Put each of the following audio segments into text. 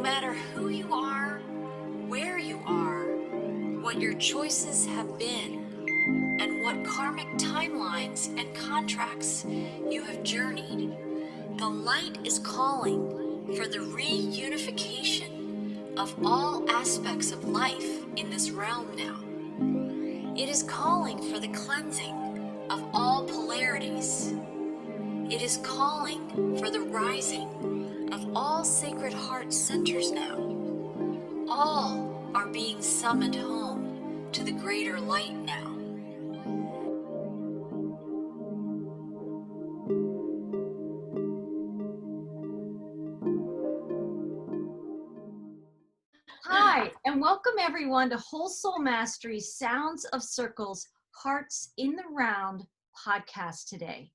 matter who you are, where you are, what your choices have been, and what karmic timelines and contracts you have journeyed, the light is calling for the reunification of all aspects of life in this realm now. It is calling for the cleansing of all polarities. It is calling for the rising of all sacred heart centers now. All are being summoned home to the greater light now. Hi, and welcome everyone to Whole Soul Mastery's Sounds of Circles, Hearts in the Round podcast today.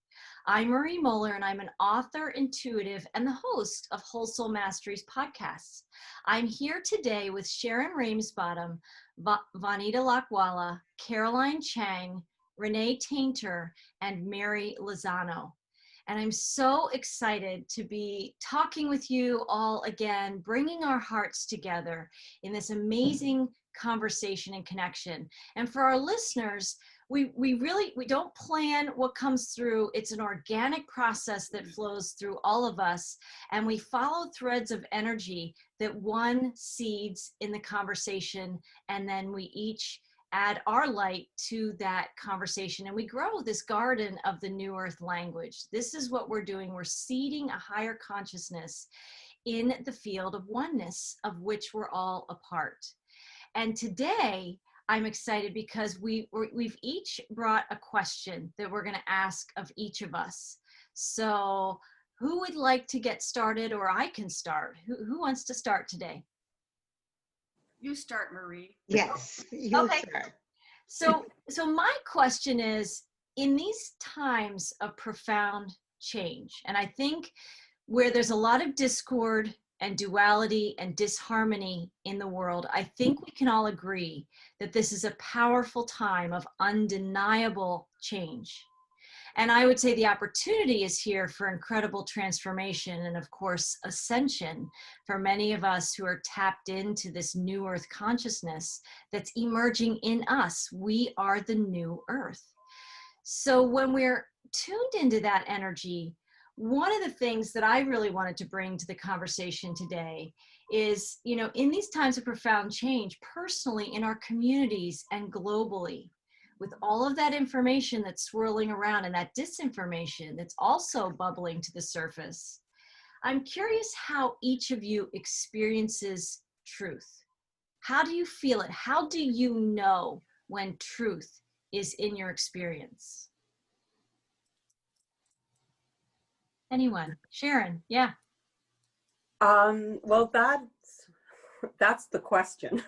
I'm Marie Moeller, and I'm an author, intuitive, and the host of Whole Soul Mastery's podcasts. I'm here today with Sharon Ramesbottom, Vanita Lakwala, Caroline Chang, Renee Tainter, and Mary Lozano. And I'm so excited to be talking with you all again, bringing our hearts together in this amazing conversation and connection. And for our listeners, we don't plan what comes through. It's an organic process that flows through all of us. And we follow threads of energy that one seeds in the conversation. And then we each add our light to that conversation, and we grow this garden of the New Earth language. This is what we're doing. We're seeding a higher consciousness in the field of oneness, of which we're all a part. And today I'm excited because we've each brought a question that we're going to ask of each of us. So who would like to get started, or I can start? Who wants to start today? You start, Marie. Yes, you Okay. start. So my question is, in these times of profound change, and I think where there's a lot of discord and duality and disharmony in the world, I think we can all agree that this is a powerful time of undeniable change. And I would say the opportunity is here for incredible transformation and, of course, ascension for many of us who are tapped into this new earth consciousness that's emerging in us. We are the new earth. So when we're tuned into that energy, one of the things that I really wanted to bring to the conversation today is, in these times of profound change, personally in our communities and globally, with all of that information that's swirling around and that disinformation that's also bubbling to the surface, I'm curious how each of you experiences truth. How do you feel it? How do you know when truth is in your experience? Anyone? Sharon, yeah. Well, that's the question.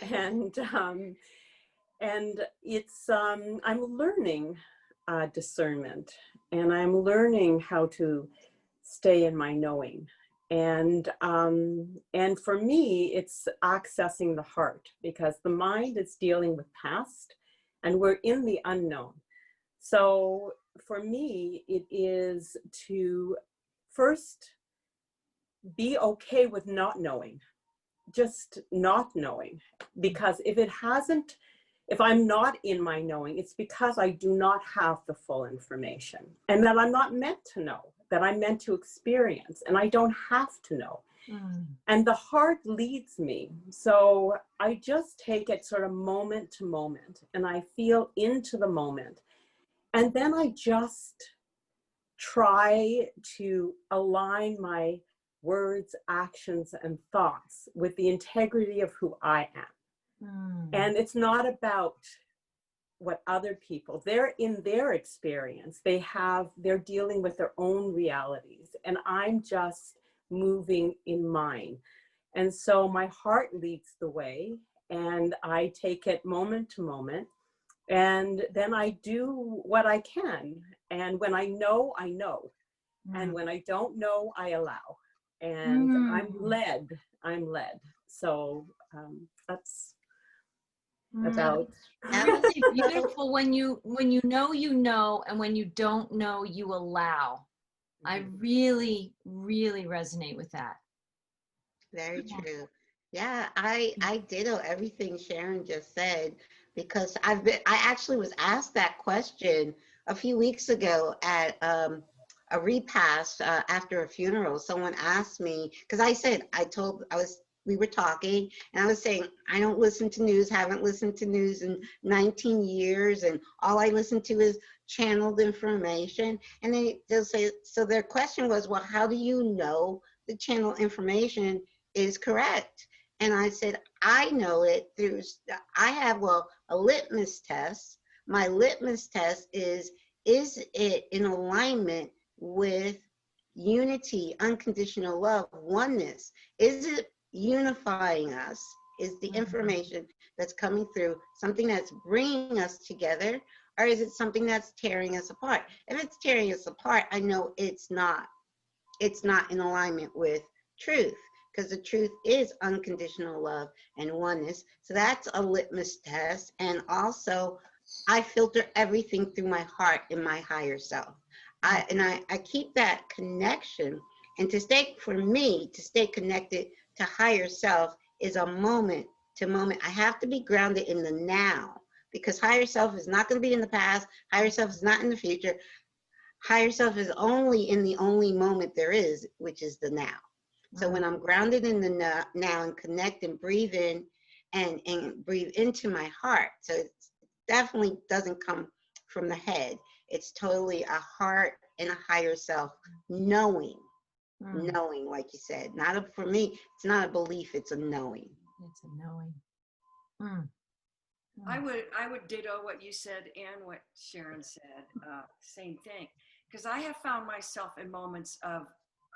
And it's, I'm learning discernment, and I'm learning how to stay in my knowing. And for me, it's accessing the heart, because the mind is dealing with past and we're in the unknown. So for me, it is to first be okay with not knowing, just not knowing, because if I'm not in my knowing, it's because I do not have the full information, and that I'm not meant to know, that I'm meant to experience, and I don't have to know. And the heart leads me. So I just take it sort of moment to moment, and I feel into the moment. And then I just try to align my words, actions, and thoughts with the integrity of who I am. And it's not about what other people, they're in their experience. They're dealing with their own realities, and I'm just moving in mine. And so my heart leads the way, and I take it moment to moment. And then I do what I can. And when I know, I know. And when I don't know, I allow. And I'm led. So that's about. Really beautiful when you know, and when you don't know, you allow. I really, really resonate with that. Very Yeah. true. Yeah, I ditto everything Sharon just said because I actually was asked that question a few weeks ago at a repast after a funeral. Someone asked me because we were talking and I was saying I don't listen to news, haven't listened to news in 19 years, and all I listen to is channeled information. And they'll say, so their question was, well, how do you know the channel information is correct? And I said, I know it through, I have, well, a litmus test. My litmus test is it in alignment with unity, unconditional love, oneness? Is it unifying us? Is the information that's coming through something that's bringing us together, or is it something that's tearing us apart? If it's tearing us apart, I know it's not in alignment with truth, because the truth is unconditional love and oneness. So that's a litmus test. And also, I filter everything through my heart and my higher self. I keep that connection. And for me to stay connected to higher self is a moment to moment. I have to be grounded in the now, because higher self is not going to be in the past. Higher self is not in the future. Higher self is only in the only moment there is, which is the now. So when I'm grounded in the now and connect and breathe in and breathe into my heart, so it definitely doesn't come from the head. It's totally a heart and a higher self knowing, like you said. For me, it's not a belief, it's a knowing. It's a knowing. I would ditto what you said and what Sharon said. Same thing, because I have found myself in moments of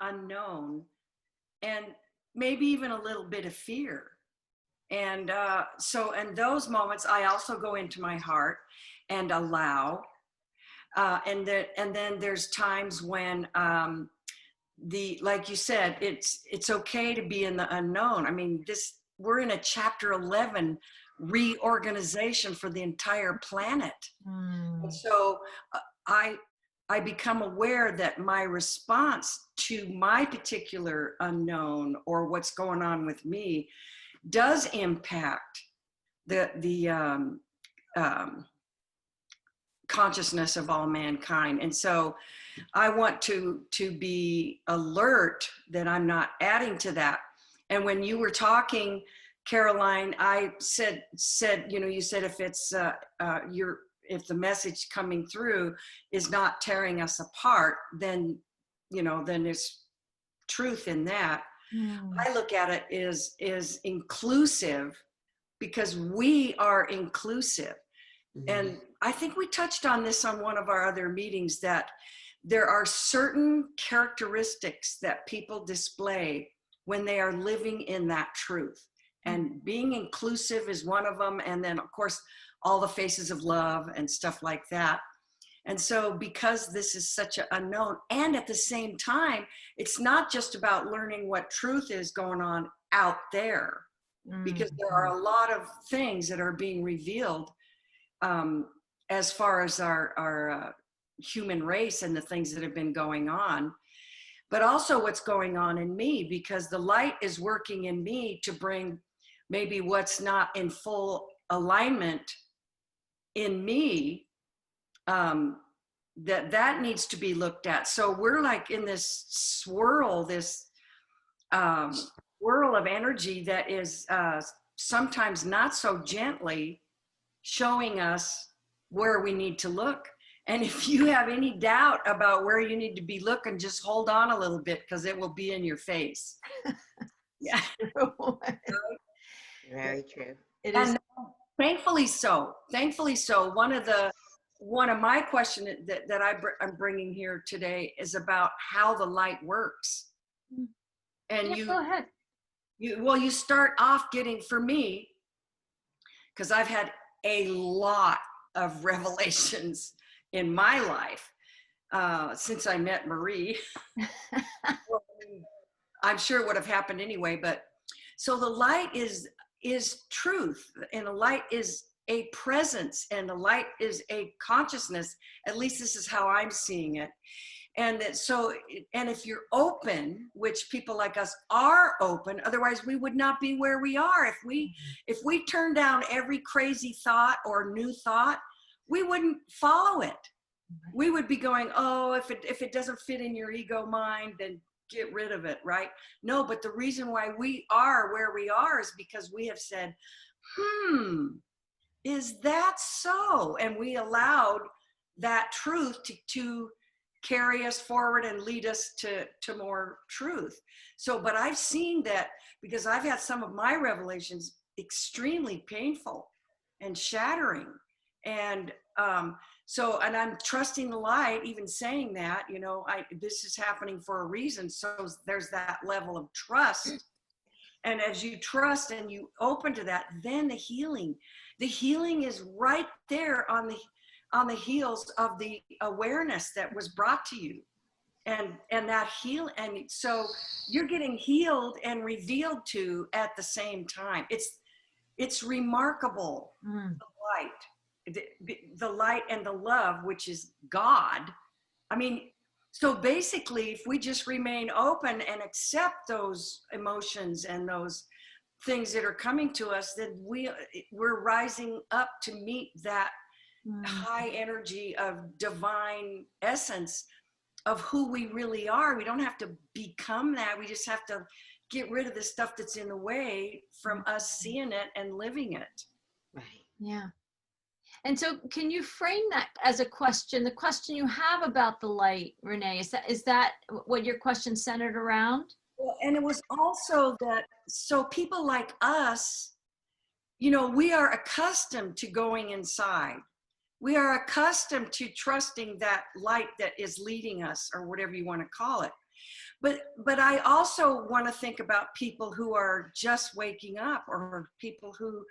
unknown and maybe even a little bit of fear. And so in those moments, I also go into my heart and allow. And then there's times when like you said, it's okay to be in the unknown. I mean, we're in a chapter 11 reorganization for the entire planet. And so I become aware that my response to my particular unknown or what's going on with me does impact the consciousness of all mankind. And so I want to be alert that I'm not adding to that. And when you were talking, Caroline, I said, you said if it's if the message coming through is not tearing us apart, then there's truth in that. I look at it as inclusive, because we are inclusive. And I think we touched on this on one of our other meetings, that there are certain characteristics that people display when they are living in that truth. And being inclusive is one of them. And then, of course, all the faces of love and stuff like that. And so because this is such an unknown, and at the same time, it's not just about learning what truth is going on out there, because there are a lot of things that are being revealed as far as our human race and the things that have been going on, but also what's going on in me, because the light is working in me to bring maybe what's not in full alignment in me, that needs to be looked at. So we're like in this swirl, whirl of energy that is sometimes not so gently showing us where we need to look. And if you have any doubt about where you need to be looking, just hold on a little bit, because it will be in your face. Yeah. Very true. It is. And thankfully so. One of my questions that I'm bringing here today is about how the light works. And Go ahead. you start off getting, for me, because I've had a lot of revelations in my life since I met Marie. Well, I'm sure it would have happened anyway, but so the light is truth, and the light is a presence, and the light is a consciousness. At least this is how I'm seeing it. And so, and if you're open, which people like us are open, otherwise we would not be where we are. If we turn down every crazy thought or new thought, we wouldn't follow it. We would be going, oh, if it doesn't fit in your ego mind, then get rid of it, right? No, but the reason why we are where we are is because we have said, is that so? And we allowed that truth to carry us forward and lead us to more truth. So, but I've seen that because I've had some of my revelations extremely painful and shattering. And so, and I'm trusting the light, even saying that, you know, this is happening for a reason. So there's that level of trust. And as you trust and you open to that, then the healing is right there on the heels of the awareness that was brought to you. And that heal, and so you're getting healed and revealed to at the same time. It's remarkable. The light and the love, which is God. I mean, so basically, if we just remain open and accept those emotions and those things that are coming to us, then we're rising up to meet that high energy of divine essence of who we really are. We don't have to become that. We just have to get rid of the stuff that's in the way from us seeing it and living it. Right. Yeah. And so can you frame that as a question, the question you have about the light, Renee? Is that what your question centered around? Well, and it was also that, so people like us, you know, we are accustomed to going inside. We are accustomed to trusting that light that is leading us, or whatever you want to call it. But I also want to think about people who are just waking up, or people who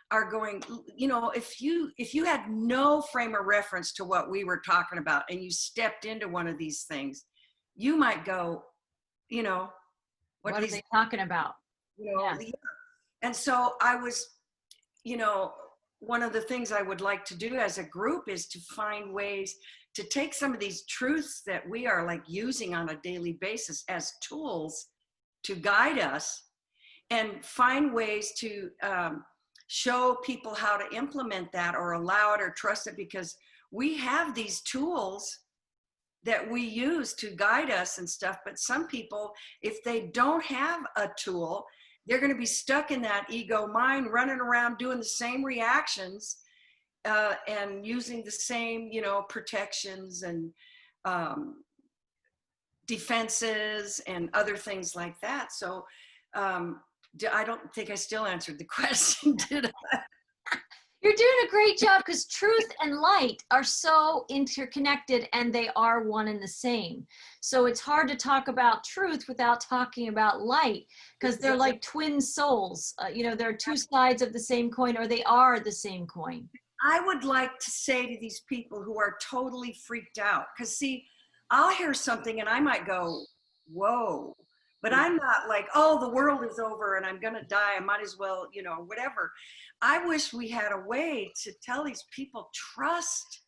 are going, you know, if you had no frame of reference to what we were talking about and you stepped into one of these things, you might go, you know, what are they talking about? You know, yeah. And so I was, you know, one of the things I would like to do as a group is to find ways to take some of these truths that we are like using on a daily basis as tools to guide us, and find ways to show people how to implement that or allow it or trust it, because we have these tools that we use to guide us and stuff. But some people, if they don't have a tool, they're going to be stuck in that ego mind, running around doing the same reactions and using the same, you know, protections and defenses and other things like that. So I don't think I still answered the question, did I? You're doing a great job, because truth and light are so interconnected, and they are one and the same. So it's hard to talk about truth without talking about light, because they're like twin souls. You know, they're two sides of the same coin, or they are the same coin. I would like to say to these people who are totally freaked out, because see, I'll hear something and I might go, whoa. But I'm not like, oh, the world is over and I'm going to die. I might as well, you know, whatever. I wish we had a way to tell these people, trust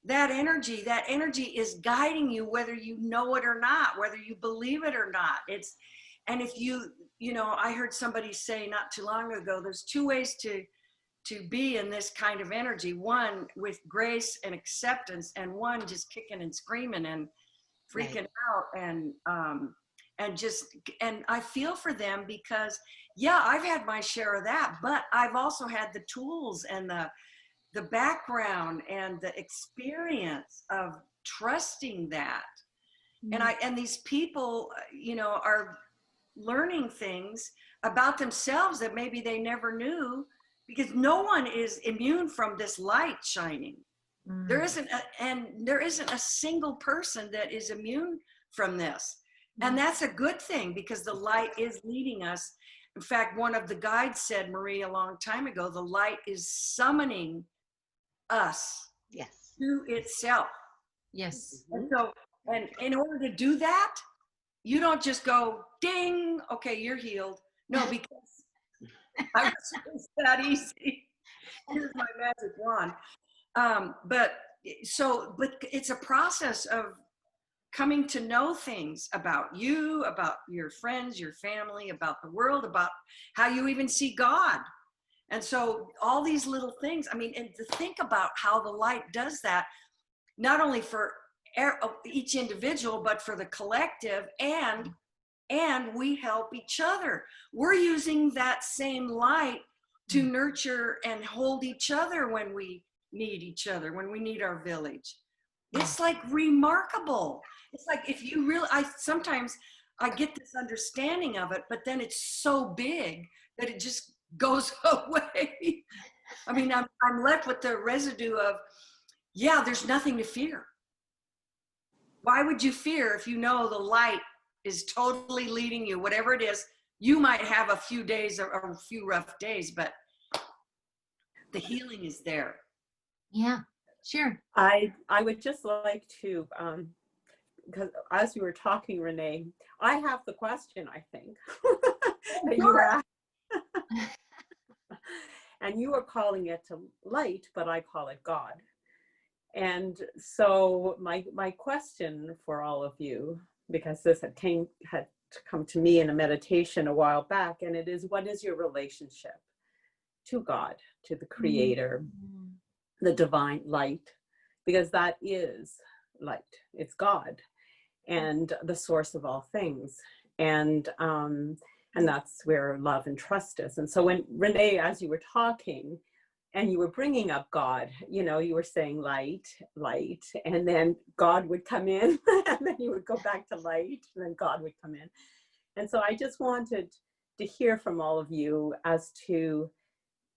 that energy. That energy is guiding you, whether you know it or not, whether you believe it or not. And if you know, I heard somebody say not too long ago, there's two ways to be in this kind of energy. One with grace and acceptance, and one just kicking and screaming and freaking out. And I feel for them, because yeah, I've had my share of that, but I've also had the tools and the background and the experience of trusting that. And these people, you know, are learning things about themselves that maybe they never knew, because no one is immune from this light shining. There isn't a single person that is immune from this. And that's a good thing, because the light is leading us. In fact, one of the guides said, Marie, a long time ago, the light is summoning us to itself. Yes. And so, and in order to do that, you don't just go, ding, okay, you're healed. No, because I was just that easy. Here's my magic wand. But it's a process of coming to know things about you, about your friends, your family, about the world, about how you even see God. And so all these little things, I mean, and to think about how the light does that, not only for each individual, but for the collective, and we help each other. We're using that same light to nurture and hold each other when we need each other, when we need our village. It's like remarkable. It's like if you really, sometimes I get this understanding of it, but then it's so big that it just goes away. I mean, I'm left with the residue of, yeah, there's nothing to fear. Why would you fear if you know the light is totally leading you, whatever it is? You might have a few days or a few rough days, but the healing is there. Yeah, sure. I would just like to, because as you were talking, Renee, I have the question, I think, that you were asking. And you are calling it to light, but I call it God. And so my question for all of you, because this had come to me in a meditation a while back, and it is, what is your relationship to God, to the Creator, the divine light? Because that is light. It's God and the source of all things. And that's where love and trust is. And so when Renee, as you were talking and you were bringing up God, you know, you were saying light, and then God would come in and then you would go back to light and then God would come in. And so I just wanted to hear from all of you as to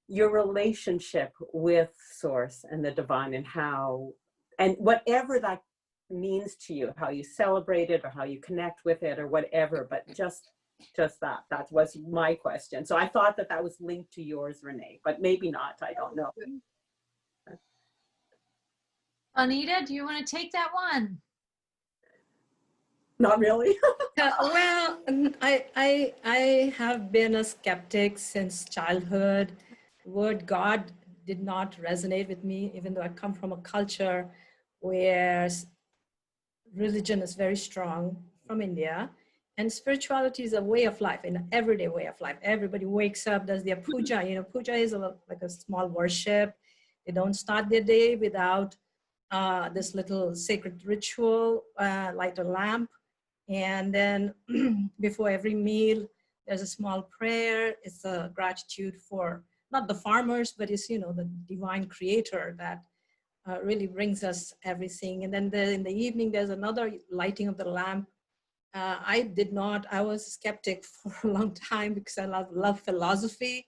your relationship with Source and the divine, and how, and whatever that means to you, how you celebrate it or how you connect with it or whatever, but just that was my question. So I thought that was linked to yours, Renee, but maybe not, I don't know. Anita, do you want to take that one? Not really. Well, I have been a skeptic since childhood. The word God did not resonate with me, even though I come from a culture where religion is very strong, from India, and spirituality is a way of life, an everyday way of life. Everybody wakes up, does their puja. You know, puja is like a small worship. They don't start their day without this little sacred ritual, light a lamp. And then before every meal, there's a small prayer. It's a gratitude for not the farmers, but it's, you know, the divine creator that really brings us everything. And then in the evening, there's another lighting of the lamp. I was a skeptic for a long time because I love philosophy,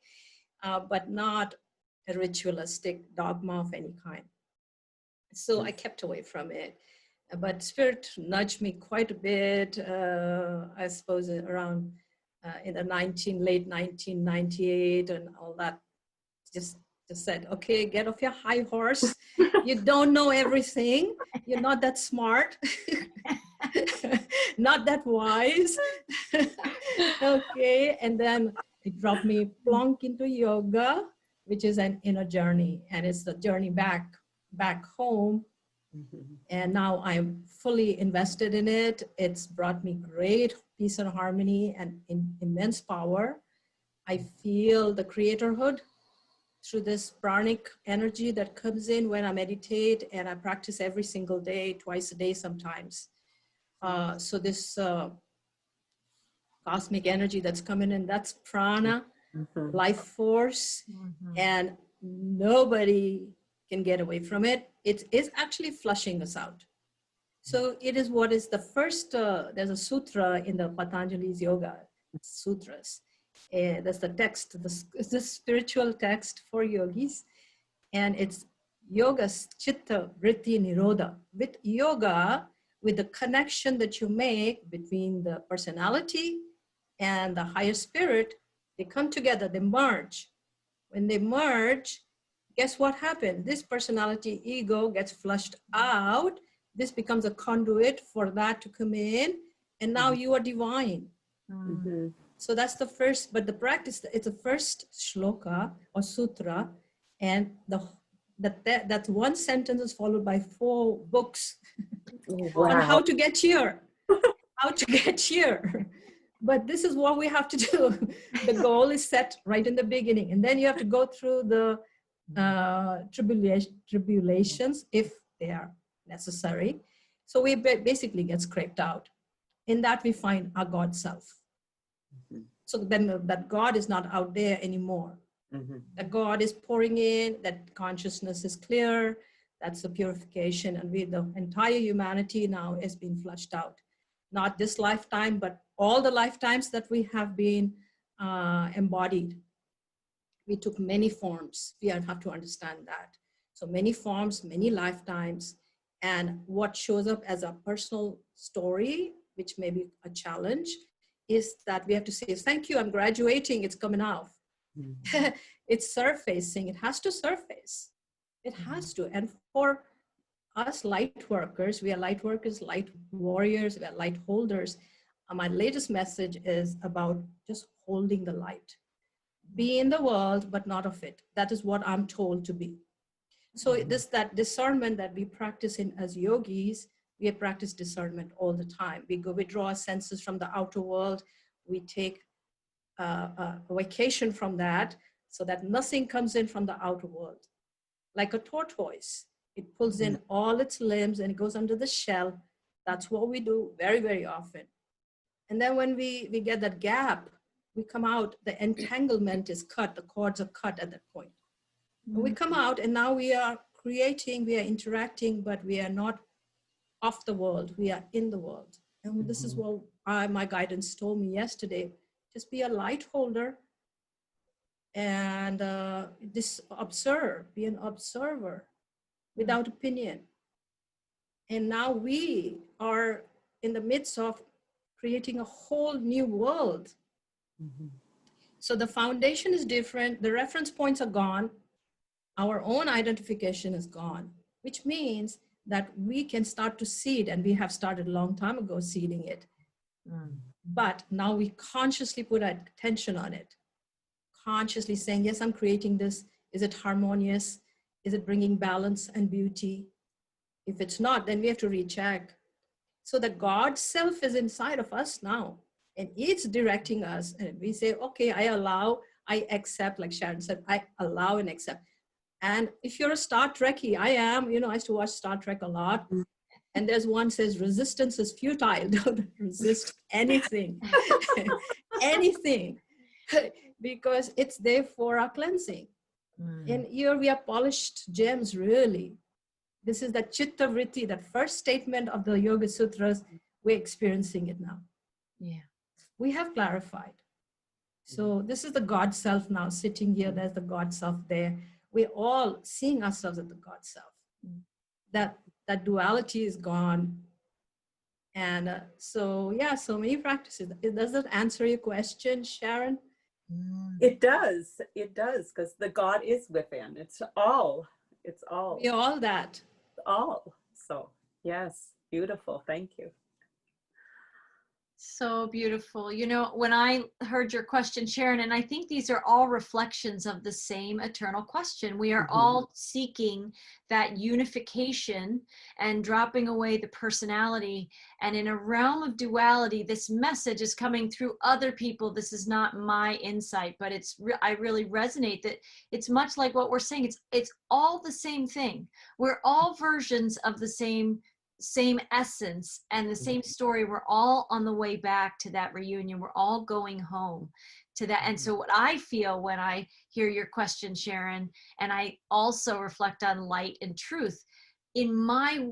but not a ritualistic dogma of any kind. So I kept away from it. But Spirit nudged me quite a bit, I suppose around in the late 1998 and all that. Just said, okay, get off your high horse. You don't know everything. You're not that smart. Not that wise. Okay, and then it dropped me plonk into yoga, which is an inner journey, and it's the journey back home. And now I'm fully invested in it. It's brought me great peace and harmony and immense power. I feel the creatorhood through this pranic energy that comes in when I meditate, and I practice every single day, twice a day sometimes. So this cosmic energy that's coming in, that's prana, life force, and nobody can get away from it. It is actually flushing us out. So it is what is the first, there's a sutra in the Patanjali's Yoga Sutras. That's the text, it's the spiritual text for yogis. And it's yoga chitta vritti nirodha. With yoga, with the connection that you make between the personality and the higher spirit, they come together, they merge. When they merge, guess what happened? This personality ego gets flushed out. This becomes a conduit for that to come in. And now you are divine. So that's the first, but the practice, it's the first shloka or sutra. And that one sentence is followed by 4 books on Wow. how to get here, how to get here. But this is what we have to do. The goal is set right in the beginning, and then you have to go through the tribulations if they are necessary. So we basically get scraped out. In that we find our God self. So then that God is not out there anymore. That God is pouring in, that consciousness is clear, that's the purification, and the entire humanity now is being flushed out. Not this lifetime, but all the lifetimes that we have been embodied. We took many forms. We have to understand that. So many forms, many lifetimes, and what shows up as a personal story, which may be a challenge, is that we have to say, thank you, I'm graduating, it's coming out. It's surfacing, it has to surface. It has to. And for us light workers, we are light workers, light warriors, we are light holders. My latest message is about just holding the light. Be in the world, but not of it. That is what I'm told to be. So that discernment that we practice in as yogis, we practice discernment all the time. We withdraw our senses from the outer world. We take a vacation from that so that nothing comes in from the outer world. Like a tortoise, it pulls in all its limbs and it goes under the shell. That's what we do very, very often. And then when we get that gap, we come out, the entanglement is cut, the cords are cut at that point. We come out and now we are creating, we are interacting, but we are not off the world, we are in the world. And this is what my guidance told me yesterday. Just be a light holder and be an observer without opinion. And now we are in the midst of creating a whole new world. So the foundation is different, the reference points are gone, our own identification is gone, which means that we can start to seed, and we have started a long time ago seeding it. But now we consciously put attention on it, consciously saying, yes, I'm creating this. Is it harmonious? Is it bringing balance and beauty? If it's not, then we have to recheck. So the God self is inside of us now, and it's directing us. And we say, okay, I allow, I accept, like Sharon said, I allow and accept. And if you're a Star Trekkie, I am, I used to watch Star Trek a lot. And there's one says, resistance is futile. Don't resist anything, anything, because it's there for our cleansing. And here we are polished gems, really. This is the Chitta Vritti, that first statement of the Yoga Sutras. We're experiencing it now. Yeah. We have clarified. So this is the God self now sitting here. There's the God self there. We're all seeing ourselves as the God self. That duality is gone. And so many practices. Does that answer your question, Sharon? It does, because the God is within. It's all. We're all that. All. So yes, beautiful. Thank you. So beautiful. When I heard your question, Sharon, and I think these are all reflections of the same eternal question. We are all seeking that unification and dropping away the personality. And in a realm of duality, this message is coming through other people. This is not my insight, but I really resonate that it's much like what we're saying. It's all the same thing. We're all versions of the same essence and the same story. We're all on the way back to that reunion. We're all going home to that. And so what I feel when I hear your question, Sharon, and I also reflect on light and truth, in my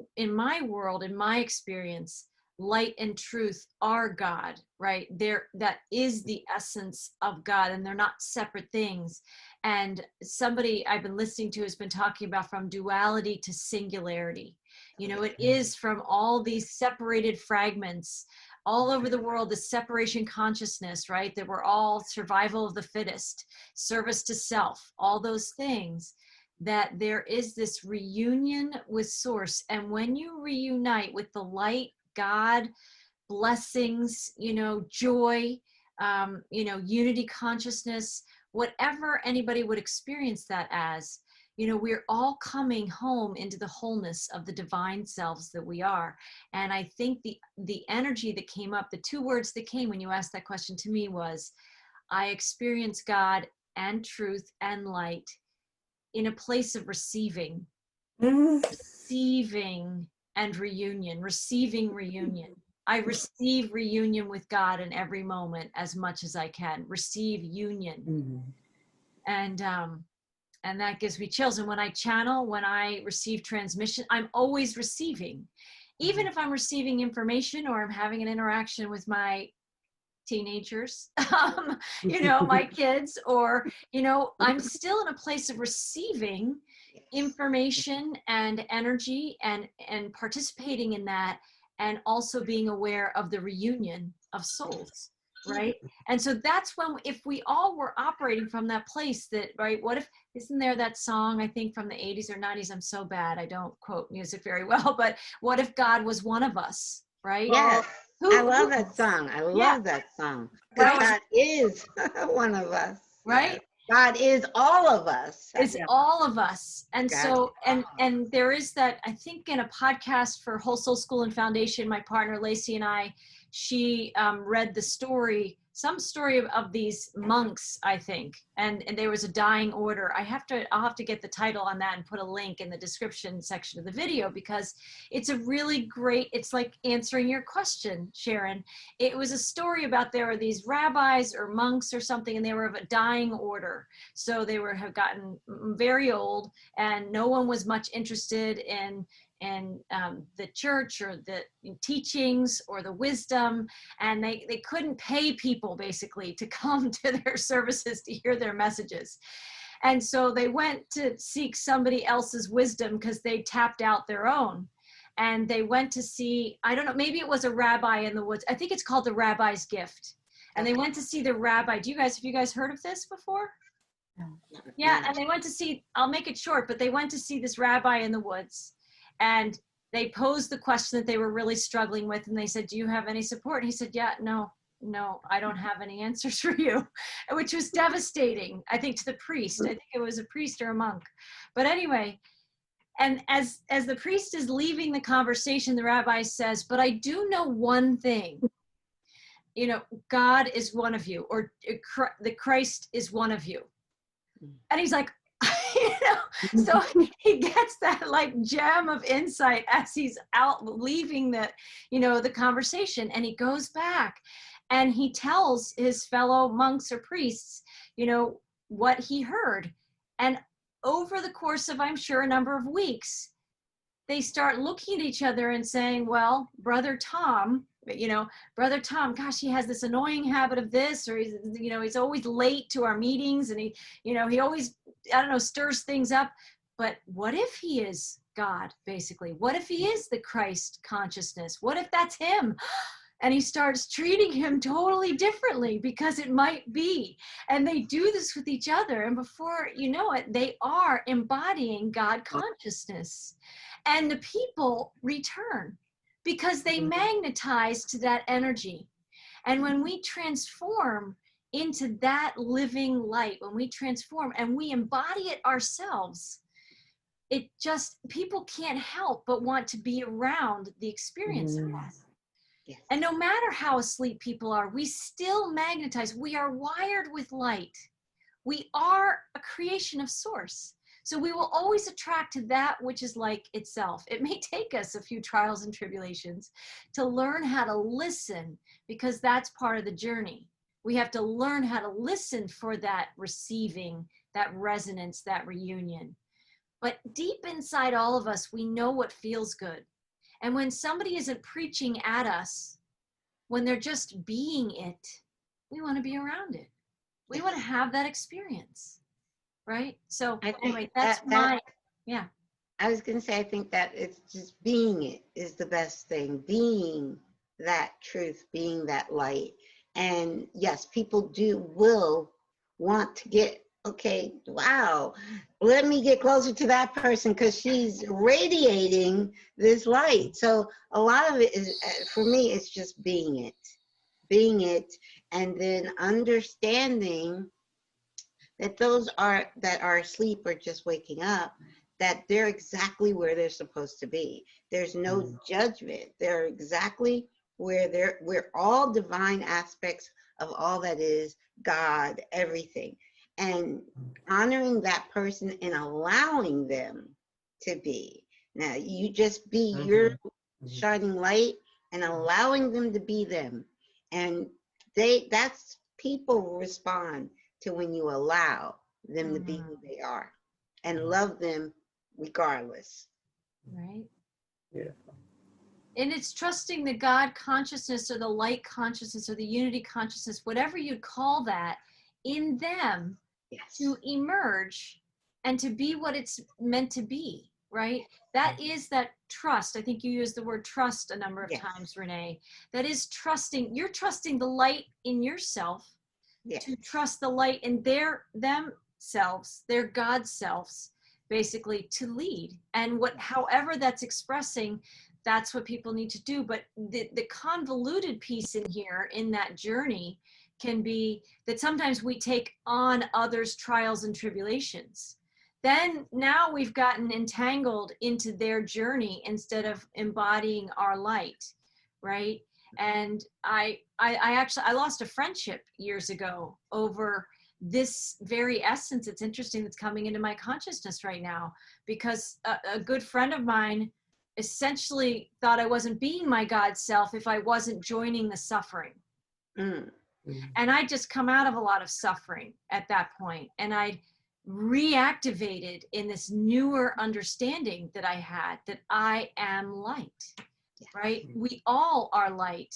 world, in my experience, light and truth are God, right? That is the essence of God, and they're not separate things. And somebody I've been listening to has been talking about from duality to singularity. It is from all these separated fragments all over the world, the separation consciousness, right? That we're all survival of the fittest, service to self, all those things, that there is this reunion with Source. And when you reunite with the light, God, blessings, joy, unity consciousness, whatever anybody would experience that as, you know, we're all coming home into the wholeness of the divine selves that we are. And I think the energy that came up, the two words that came when you asked that question to me was, I experience God and truth and light in a place of receiving, receiving and reunion, receiving reunion. I receive reunion with God in every moment as much as I can. Receive union. And that gives me chills. And when I channel, when I receive transmission, I'm always receiving. Even if I'm receiving information or I'm having an interaction with my teenagers, you know, my kids, or, you know, I'm still in a place of receiving information and energy and participating in that, and also being aware of the reunion of souls, right? And so that's when, if we all were operating from that place, that, right, what if, isn't there that song, I think from the 80s or 90s, I'm so bad, I don't quote music very well, but what if God was one of us, right? Yes. I love that song. I love that song. Because Right? God is one of us. Right? Yes. God is all of us. Is all of us. And God so, and there is that, I think in a podcast for Whole Soul School and Foundation, my partner Lacey and I, she read the story, some story of these monks, I think, and there was a dying order. I'll have to get the title on that and put a link in the description section of the video, because it's a really great, it's like answering your question, Sharon. It was a story about, there were these rabbis or monks or something, and they were of a dying order. So they have gotten very old, and no one was much interested in the church or the teachings or the wisdom, and they couldn't pay people basically to come to their services to hear their messages. And so they went to seek somebody else's wisdom because they tapped out their own. And they went to see, I don't know, maybe it was a rabbi in the woods. I think it's called The Rabbi's Gift. And they went to see the rabbi. Have you guys heard of this before? Yeah, and they went to see, I'll make it short, but they went to see this rabbi in the woods. And they posed the question that they were really struggling with. And they said, do you have any support? And he said, yeah, no, I don't have any answers for you, which was devastating, I think, to the priest. I think it was a priest or a monk. But anyway, and as the priest is leaving the conversation, the rabbi says, but I do know one thing. You know, God is one of you, or the Christ is one of you. And he's like, you know, so he gets that like gem of insight as he's out leaving the, you know, the conversation, and he goes back and he tells his fellow monks or priests, you know, what he heard. And over the course of, I'm sure, a number of weeks, they start looking at each other and saying, well, Brother Tom, gosh, he has this annoying habit of this, or he's, you know, he's always late to our meetings, and he, you know, he always, I don't know, stirs things up. But what if he is God, basically? What if he is the Christ consciousness? What if that's him? And he starts treating him totally differently, because it might be. And they do this with each other. And before you know it, they are embodying God consciousness. And the people return, because they magnetize to that energy. And when we transform into that living light, when we transform and we embody it ourselves, it just, people can't help but want to be around the experience of that. Yes. And no matter how asleep people are, we still magnetize. We are wired with light. We are a creation of source. So we will always attract to that which is like itself. It may take us a few trials and tribulations to learn how to listen, because that's part of the journey. We have to learn how to listen for that receiving, that resonance, that reunion. But deep inside all of us, we know what feels good. And when somebody isn't preaching at us, when they're just being it, we want to be around it. We want to have that experience. Right? So anyway, that's yeah. I was going to say, I think that it's just being it is the best thing. Being that truth, being that light. And yes, people will want to get, okay, wow, let me get closer to that person because she's radiating this light. So a lot of it is, for me, it's just being it, and then understanding that those that are asleep or just waking up, that they're exactly where they're supposed to be. There's no judgment. They're exactly where we're all divine aspects of all that is God, everything. And honoring that person and allowing them to be. Now, you just be your shining light and allowing them to be them. And that's people respond to when you allow them to be who they are and love them regardless. Right. Beautiful. And it's trusting the God consciousness or the light consciousness or the unity consciousness, whatever you'd call that, in them to emerge and to be what it's meant to be, right? That is that trust. I think you used the word trust a number of times, Renee. That is trusting. You're trusting the light in yourself to trust the light in themselves, their God selves, basically to lead. And however that's expressing, that's what people need to do. But the convoluted piece in here, in that journey, can be that sometimes we take on others' trials and tribulations. Then now we've gotten entangled into their journey instead of embodying our light, right? And I lost a friendship years ago over this very essence. It's interesting, that's coming into my consciousness right now, because a good friend of mine essentially thought I wasn't being my God self if I wasn't joining the suffering. And I just come out of a lot of suffering at that point, and I reactivated in this newer understanding that I had, that I am light, right? We all are light.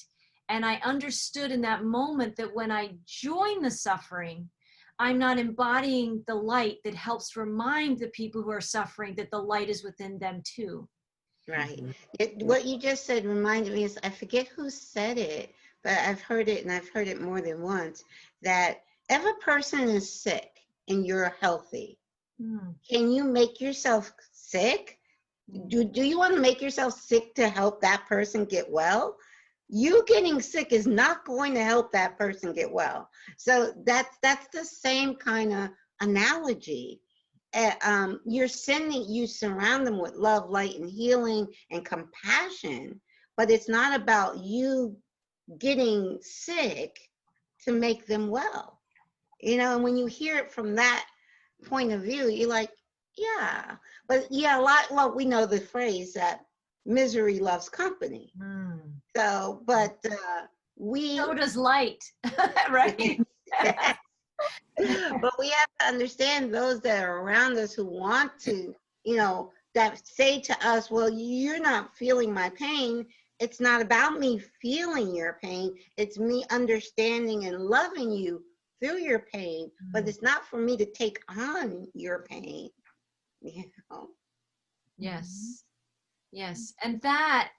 And I understood in that moment that when I join the suffering, I'm not embodying the light that helps remind the people who are suffering that the light is within them too. Right. What you just said reminded me, I forget who said it, but I've heard it, and I've heard it more than once, that if a person is sick and you're healthy, can you make yourself sick? Do you want to make yourself sick to help that person get well? You getting sick is not going to help that person get well. So that's the same kind of analogy. You surround them with love, light, and healing and compassion, but it's not about you getting sick to make them well. And when you hear it from that point of view, you're like, yeah. But we know the phrase that misery loves company. So, but so does light, right? But we have to understand those that are around us who want to, that say to us, well, you're not feeling my pain. It's not about me feeling your pain. It's me understanding and loving you through your pain, but it's not for me to take on your pain. Yes. And that,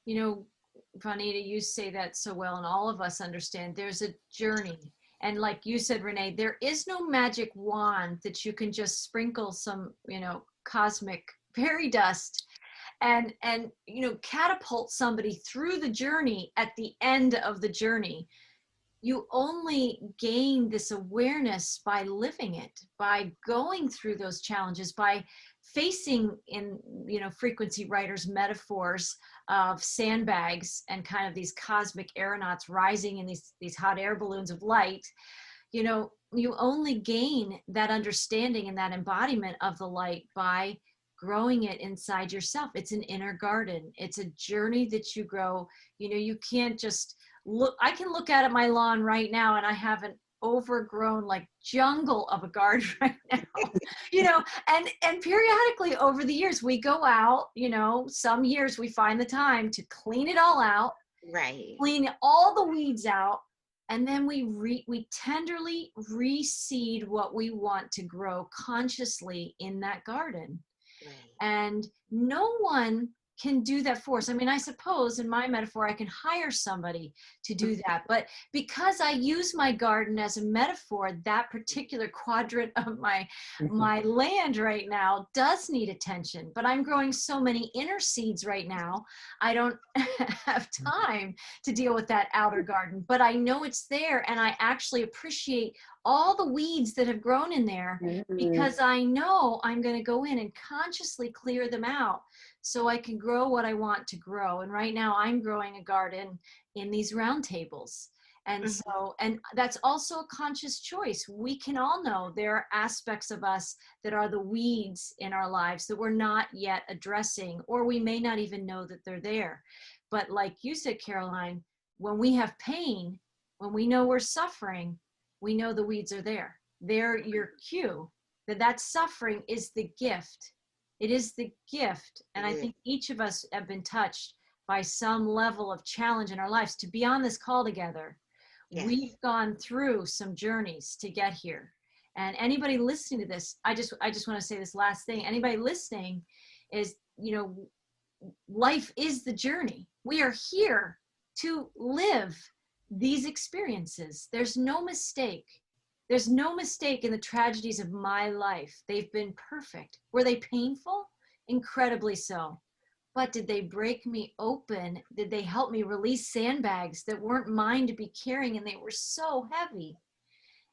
Vanita, you say that so well, and all of us understand there's a journey. And like you said, Renee, there is no magic wand that you can just sprinkle some, cosmic fairy dust and catapult somebody through the journey at the end of the journey. You only gain this awareness by living it, by going through those challenges, by facing, in frequency writers' metaphors of sandbags and kind of these cosmic aeronauts rising in these hot air balloons of light. You only gain that understanding and that embodiment of the light by growing it inside yourself. It's an inner garden. It's a journey that you grow. You can't just look. I can look out at my lawn right now and I have an overgrown jungle of a garden right now. And periodically over the years we go out, some years we find the time to clean it all out, right, clean all the weeds out, and then we tenderly reseed what we want to grow consciously in that garden. right. And no one can do that for us. I mean, I suppose in my metaphor, I can hire somebody to do that. But because I use my garden as a metaphor, that particular quadrant of my land right now does need attention. But I'm growing so many inner seeds right now, I don't have time to deal with that outer garden. But I know it's there, and I actually appreciate all the weeds that have grown in there, because I know I'm going to go in and consciously clear them out so I can grow what I want to grow. And right now I'm growing a garden in these roundtables. And so, and that's also a conscious choice. We can all know there are aspects of us that are the weeds in our lives that we're not yet addressing, or we may not even know that they're there. But like you said, Caroline, when we have pain, when we know we're suffering, we know the weeds are there. They're your cue that that suffering is the gift. It is the gift. And I think each of us have been touched by some level of challenge in our lives to be on this call together. Yes. We've gone through some journeys to get here. And anybody listening to this, I just want to say this last thing. Anybody listening is, you know, life is the journey. We are here to live these experiences. There's no mistake. There's no mistake in the tragedies of my life. They've been perfect. Were they painful? Incredibly so. But did they break me open? Did they help me release sandbags that weren't mine to be carrying, and they were so heavy?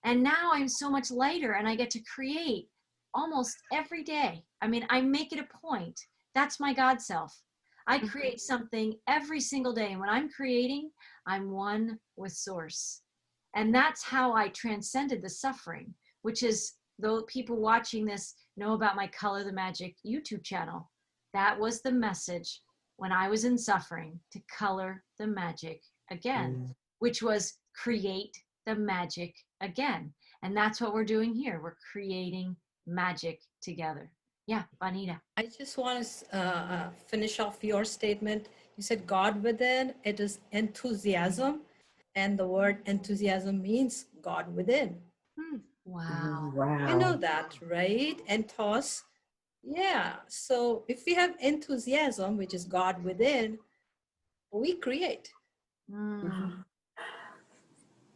And now I'm so much lighter, and I get to create almost every day. I mean, I make it a point. That's my God self. I create something every single day. And when I'm creating, I'm one with Source. And that's how I transcended the suffering, which is, though people watching this know about my Color the Magic YouTube channel. That was the message when I was in suffering, to color the magic again, which was create the magic again. And that's what we're doing here. We're creating magic together. Yeah, Bonita. I just want to finish off your statement. You said God within, it is enthusiasm. And the word enthusiasm means God within. Wow. Wow. You know that, right? Enthos. Yeah. So if we have enthusiasm, which is God within, we create.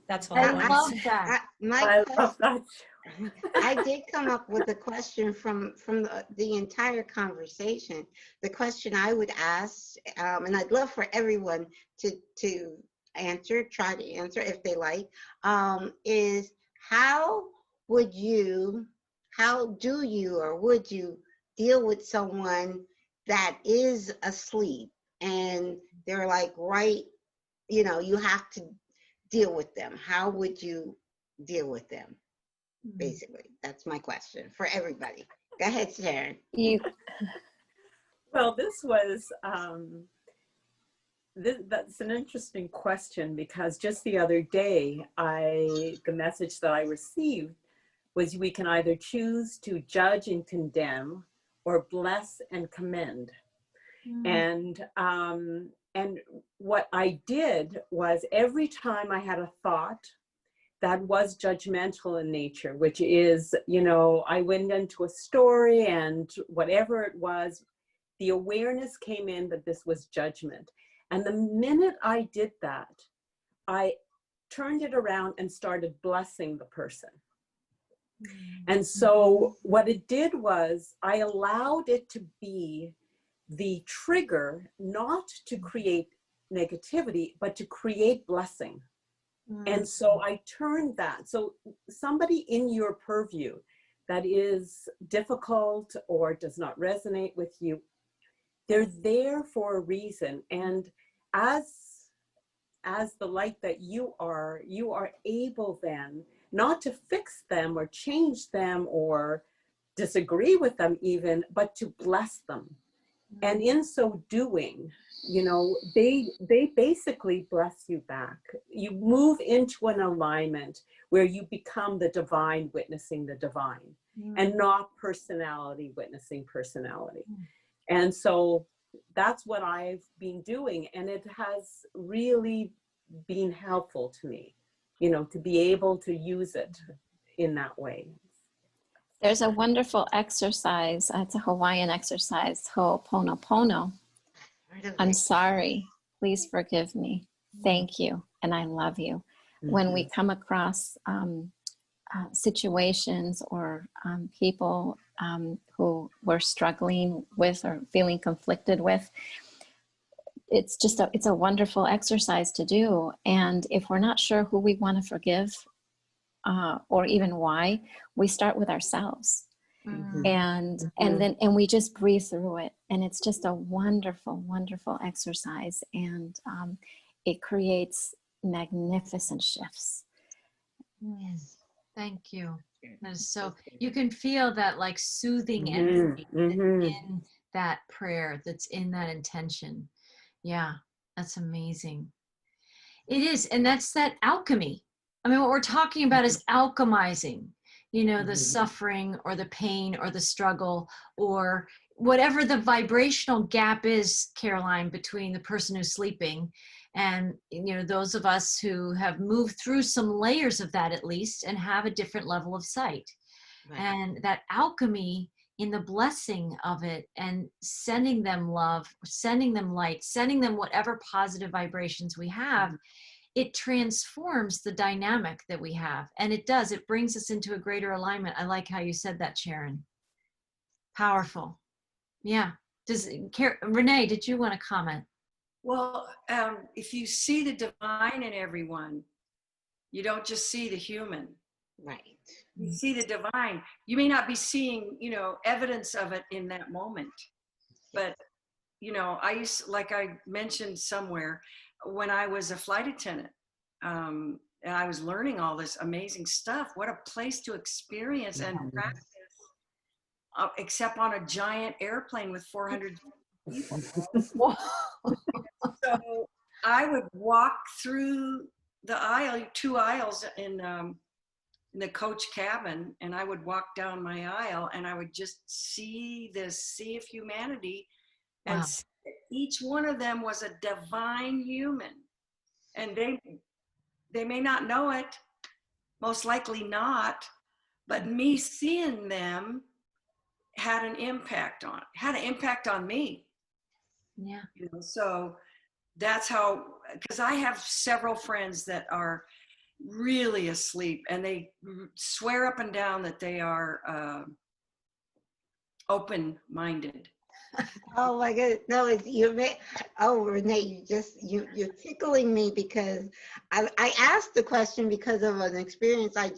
That's all I want love to say. that. I love that. I did come up with a question from the entire conversation. The question I would ask, and I'd love for everyone to answer, try to answer if they like, is how do you or would you deal with someone that is asleep and they're like, right, you know, you have to deal with them. How would you deal with them? Basically, that's my question for everybody. Go ahead, Sharon. Well, this was, that's an interesting question, because just the other day, the message that I received was, we can either choose to judge and condemn or bless and commend. And what I did was, every time I had a thought that was judgmental in nature, which is, you know, I went into a story and whatever it was, the awareness came in that this was judgment. And the minute I did that, I turned it around and started blessing the person. And so what it did was, I allowed it to be the trigger, not to create negativity, but to create blessing. And so I turned that. So somebody in your purview that is difficult or does not resonate with you, they're there for a reason. And as the light that you are able then not to fix them or change them or disagree with them even, but to bless them. And in so doing, you know, they basically bless you back. You move into an alignment where you become the divine witnessing the divine, and not personality witnessing personality. And so that's what I've been doing. And it has really been helpful to me, you know, to be able to use it in that way. There's a wonderful exercise. It's a Hawaiian exercise, Ho'oponopono. I'm sorry. Please forgive me. Thank you. And I love you. When we come across situations or people who we're struggling with or feeling conflicted with, it's just it's a wonderful exercise to do. And if we're not sure who we want to forgive, or even why, we start with ourselves. Mm. And we just breathe through it, and it's just a wonderful exercise, and it creates magnificent shifts. Yes. Thank you. That is so, you can feel that like soothing Mhm, energy that's mhm. in that prayer, that's in that intention. Yeah, that's amazing. It is, and that's that alchemy. I mean, what we're talking about is alchemizing, you know, the suffering or the pain or the struggle or whatever the vibrational gap is, Caroline, between the person who's sleeping and, you know, those of us who have moved through some layers of that at least and have a different level of sight. Right. And that alchemy in the blessing of it and sending them love, sending them light, sending them whatever positive vibrations we have, it transforms the dynamic that we have. And it does, it brings us into a greater alignment. I like how you said that, Sharon. Powerful. Yeah. Renee, did you want to comment? Well, if you see the divine in everyone, you don't just see the human. Right. You see the divine. You may not be seeing, you know, evidence of it in that moment, but you know, like I mentioned somewhere, when I was a flight attendant, and I was learning all this amazing stuff. What a place to experience and practice, except on a giant airplane with 400 people. So I would walk through the aisle, 2 aisles in the coach cabin, and I would walk down my aisle and I would just see this sea of humanity, and each one of them was a divine human, and they may not know it, most likely not, but me seeing them had an impact on me. Yeah. You know, so that's how, because I have several friends that are really asleep and they swear up and down that they are open-minded. Oh my goodness. No, oh, Renee, you're tickling me because I asked the question because of an experience I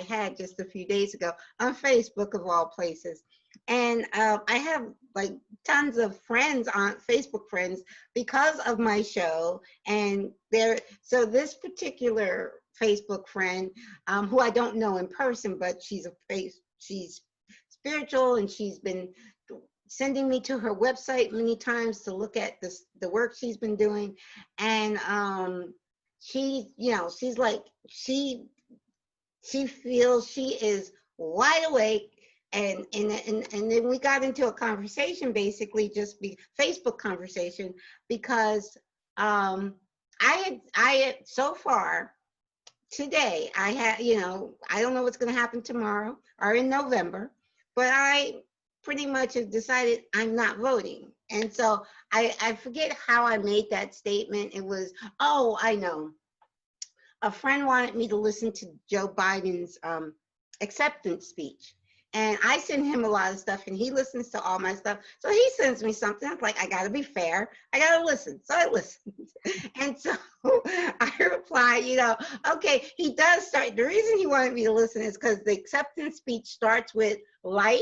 had just a few days ago on Facebook, of all places. And I have like tons of friends on Facebook, friends, because of my show. And so this particular Facebook friend, who I don't know in person, but she's spiritual, and she's been sending me to her website many times to look at the work she's been doing. And she, you know, she's like, she feels she is wide awake. And then we got into a conversation, basically just Facebook conversation, because I had so far today, I had, you know, I don't know what's going to happen tomorrow or in November, but I pretty much have decided I'm not voting. And so I forget how I made that statement. It was, oh, I know. A friend wanted me to listen to Joe Biden's acceptance speech. And I send him a lot of stuff, and he listens to all my stuff. So he sends me something. I'm like, I got to be fair. I got to listen. So I listened. And so I reply, you know, okay, he does start. The reason he wanted me to listen is because the acceptance speech starts with light,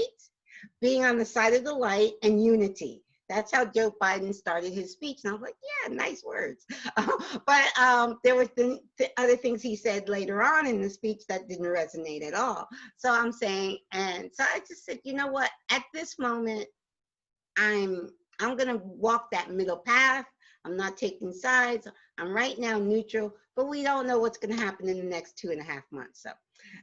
being on the side of the light, and unity. That's how Joe Biden started his speech. And I was like, yeah, nice words. But there were other things he said later on in the speech that didn't resonate at all. So I'm saying, and so I just said, you know what, at this moment, I'm going to walk that middle path. I'm not taking sides. I'm right now neutral, but we don't know what's going to happen in the next 2.5 months. So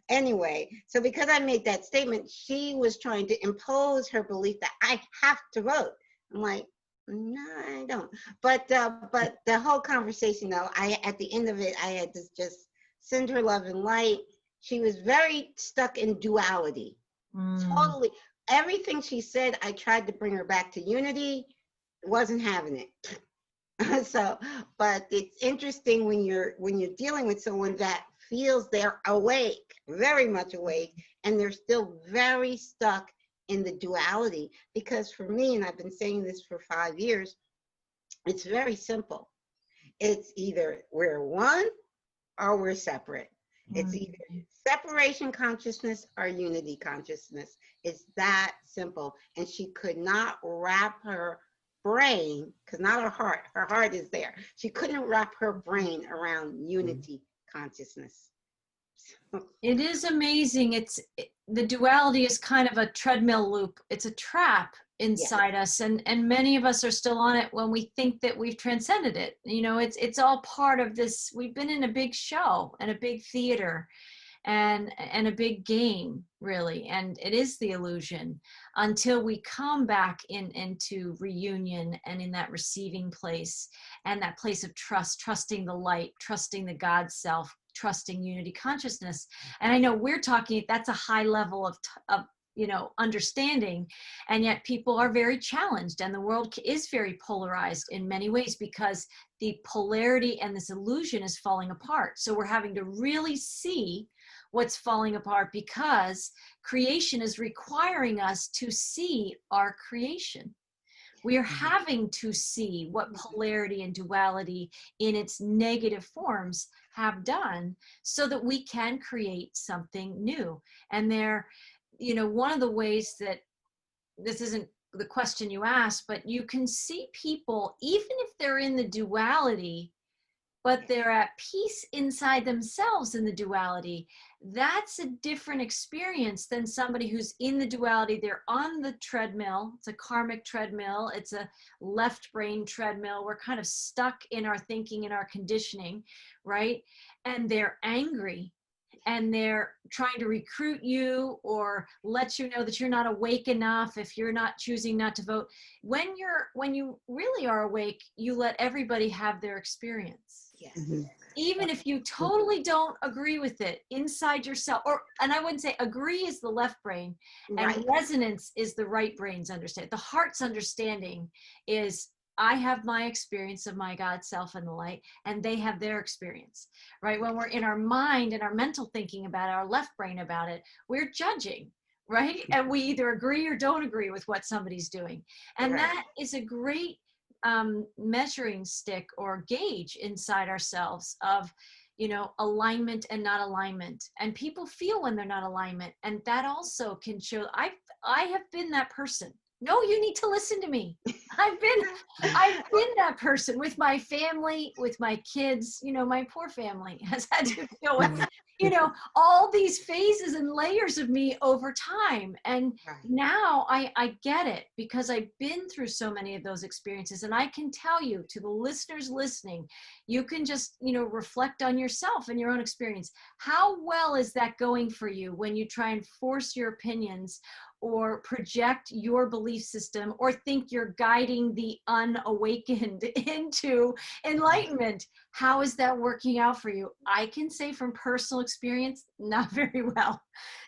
anyway, so because I made that statement, she was trying to impose her belief that I have to vote. I'm like, no, I don't. But the whole conversation, though, at the end of it, I had to just send her love and light. She was very stuck in duality. Totally. Everything she said, I tried to bring her back to unity. Wasn't having it. So, but it's interesting when you're dealing with someone that feels they're awake, very much awake, and they're still very stuck in the duality. Because for me, and I've been saying this for 5 years, it's very simple. It's either we're one or we're separate. It's either separation consciousness or unity consciousness. It's that simple. And she could not wrap her brain, because not her heart is there. She couldn't wrap her brain around unity consciousness. It is amazing. The duality is kind of a treadmill loop. It's a trap inside us, and many of us are still on it when we think that we've transcended it. You know, it's all part of this. We've been in a big show and a big theater and a big game, really, and it is the illusion until we come back into reunion and in that receiving place and that place of trust, trusting the light, trusting the God self, trusting unity consciousness. And I know we're talking, that's a high level of you know, understanding, and yet people are very challenged, and the world is very polarized in many ways because the polarity and this illusion is falling apart. So we're having to really see what's falling apart because creation is requiring us to see our creation. We are having to see what polarity and duality in its negative forms have done so that we can create something new. And there, you know, one of the ways that, this isn't the question you asked, but you can see people, even if they're in the duality, but they're at peace inside themselves in the duality. That's a different experience than somebody who's in the duality. They're on the treadmill. It's a karmic treadmill. It's a left brain treadmill. We're kind of stuck in our thinking and our conditioning, right? And they're angry, and they're trying to recruit you or let you know that you're not awake enough if you're not choosing not to vote. When you really are awake, you let everybody have their experience. Yes. Even if you totally don't agree with it inside yourself, and I wouldn't say agree is the left brain, and resonance is the right brain's understanding. The heart's understanding is, I have my experience of my God self and the light, and they have their experience, right? When we're in our mind and our mental thinking about it, our left brain about it, we're judging, right? And we either agree or don't agree with what somebody's doing. And that is a great measuring stick or gauge inside ourselves of, you know, alignment and not alignment. And people feel when they're not alignment, and that also can show. I have been that person. No, you need to listen to me. I've been that person with my family, with my kids. You know, my poor family has had to deal with, you know, all these phases and layers of me over time. And now I get it because I've been through so many of those experiences. And I can tell you, to the listeners listening, you can just, you know, reflect on yourself and your own experience. How well is that going for you when you try and force your opinions or project your belief system or think you're guiding the unawakened into enlightenment? How is that working out for you? I can say from personal experience, not very well,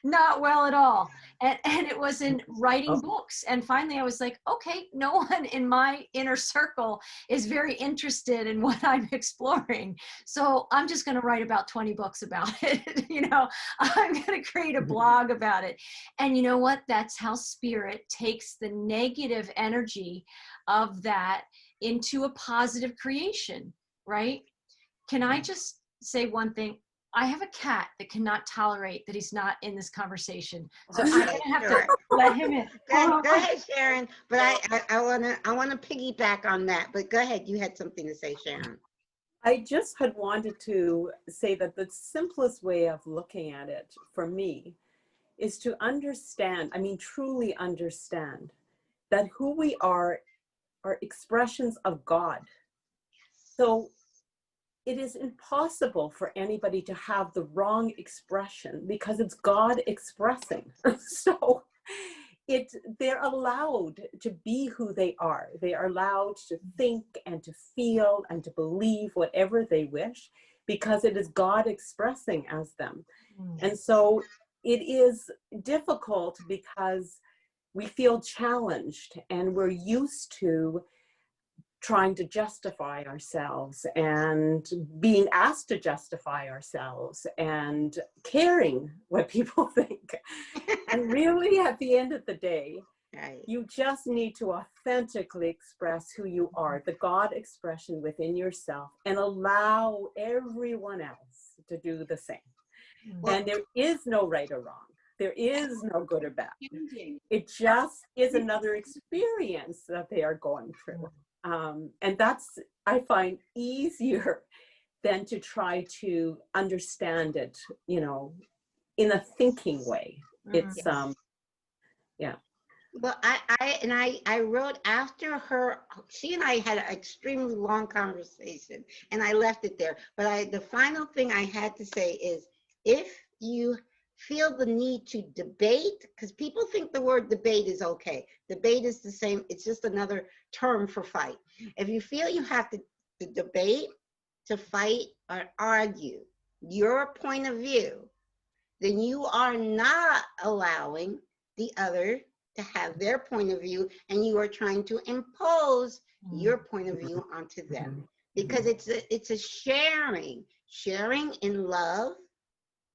not well at all. And it was in writing books. And finally I was like, okay, no one in my inner circle is very interested in what I'm exploring. So I'm just going to write about 20 books about it. You know, I'm going to create a blog about it. And you know what? That's how spirit takes the negative energy of that into a positive creation, right? Can I just say one thing? I have a cat that cannot tolerate that he's not in this conversation. So I'm gonna have to let him in. Go ahead, Sharon. But I wanna piggyback on that. But go ahead, you had something to say, Sharon. I just had wanted to say that the simplest way of looking at it for me is to understand, I mean, truly understand that who we are expressions of God. So it is impossible for anybody to have the wrong expression because it's God expressing. So they're allowed to be who they are. They are allowed to think and to feel and to believe whatever they wish because it is God expressing as them. And so it is difficult because we feel challenged and we're used to trying to justify ourselves and being asked to justify ourselves and caring what people think. And really, at the end of the day, you just need to authentically express who you are, the God expression within yourself, and allow everyone else to do the same. And there is no right or wrong. There is no good or bad. It just is another experience that they are going through. And that's, I find, easier than to try to understand it, you know, in a thinking way. It's, yeah. Well, I wrote after her, she and I had an extremely long conversation and I left it there. But the final thing I had to say is, if you feel the need to debate, because people think the word debate is okay. Debate is the same, it's just another term for fight. If you feel you have to debate, to fight or argue your point of view, then you are not allowing the other to have their point of view, and you are trying to impose your point of view onto them. Because it's a sharing in love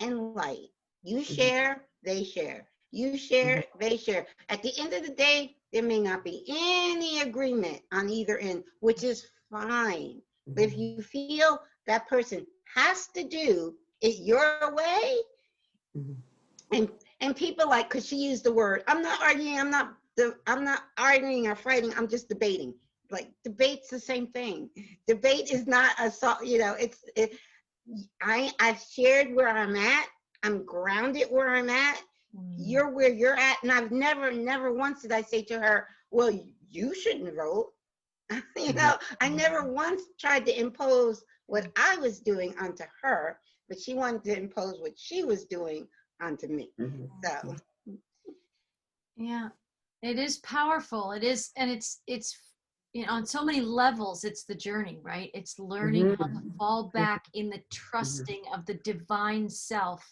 and light. You share, they share. You share, they share. At the end of the day, there may not be any agreement on either end, which is fine. But if you feel that person has to do it your way, and people like, because she used the word, I'm not arguing, I'm not arguing or fighting, I'm just debating. Like, debate's the same thing. Debate is not you know, I've shared where I'm at. I'm grounded where I'm at. You're where you're at. And I've never once did I say to her, well, you shouldn't vote. You know, I never once tried to impose what I was doing onto her, but she wanted to impose what she was doing onto me. So. Yeah, it is powerful. It is, and it's, you know, on so many levels, it's the journey, right? It's learning how to fall back in the trusting of the divine self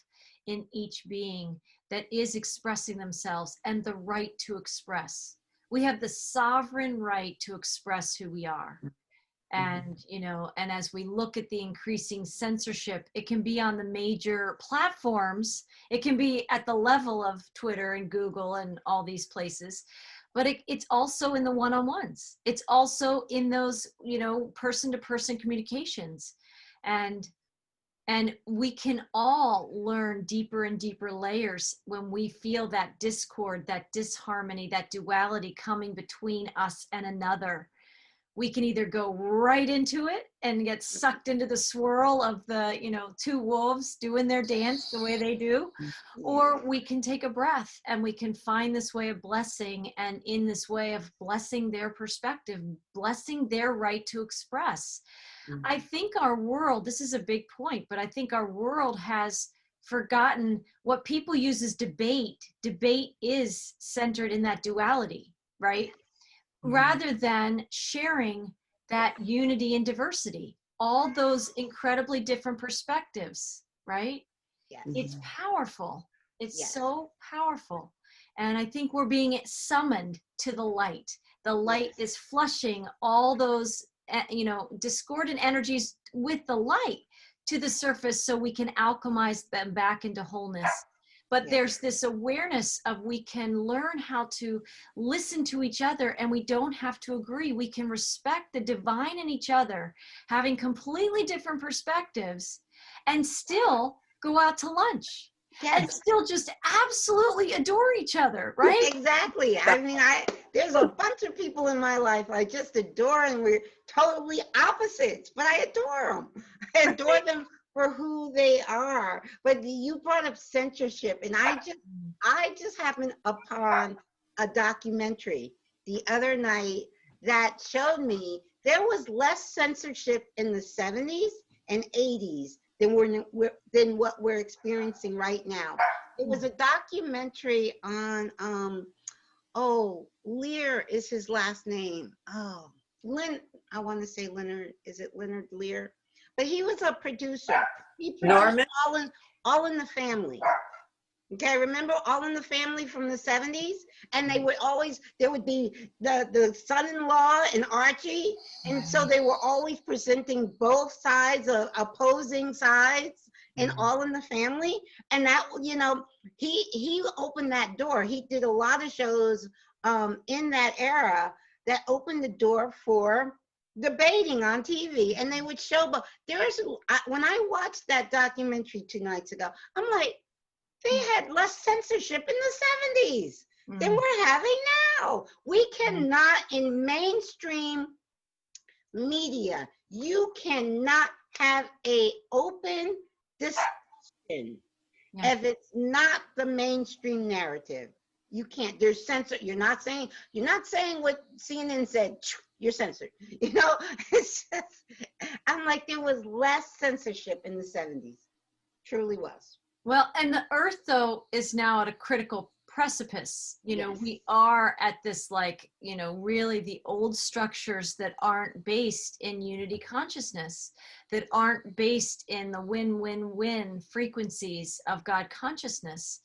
in each being that is expressing themselves, and the right to express. We have the sovereign right to express who we are. And, you know, and as we look at the increasing censorship, it can be on the major platforms, it can be at the level of Twitter and Google and all these places, but it's also in the one-on-ones. It's also in those, you know, person-to-person communications. And we can all learn deeper and deeper layers when we feel that discord, that disharmony, that duality coming between us and another. We can either go right into it and get sucked into the swirl of the, you know, two wolves doing their dance the way they do, or we can take a breath and we can find this way of blessing, and in this way of blessing their perspective, blessing their right to express. I think our world, this is a big point, but I think our world has forgotten what people use as debate. Debate is centered in that duality, right? Rather than sharing that unity and diversity, all those incredibly different perspectives, right? Yes. It's powerful. It's so powerful. And I think we're being summoned to the light. The light is flushing all those, you know, discordant energies with the light to the surface so we can alchemize them back into wholeness. But there's this awareness of, we can learn how to listen to each other, and we don't have to agree. We can respect the divine in each other, having completely different perspectives, and still go out to lunch. And still just absolutely adore each other, right? Exactly. I mean, there's a bunch of people in my life I just adore, and we're totally opposites, but I adore them. I adore them for who they are. But you brought up censorship, and I just happened upon a documentary the other night that showed me there was less censorship in the 70s and 80s than what we're experiencing right now. It was a documentary on Lear is his last name. Oh, I want to say Leonard. Is it Leonard Lear? But he was a producer. He produced Norman? All in the Family. Okay, remember All in the Family from the 70s? And they would always, there would be the son-in-law and Archie. And so they were always presenting both sides, of opposing sides in All in the Family. And that, you know, he opened that door. He did a lot of shows in that era that opened the door for debating on TV, and they would show, but when I watched that documentary 2 nights ago, I'm like, they had less censorship in the 70s than we're having now. We cannot, in mainstream media, you cannot have a open discussion if it's not the mainstream narrative. You can't. There's censor. You're not saying what CNN said. You're censored. You know, it's just, I'm like, there was less censorship in the 70s. Truly was. Well, and the earth, though, is now at a critical precipice. You know, we are at this, like, you know, really the old structures that aren't based in unity consciousness, that aren't based in the win-win-win frequencies of God consciousness.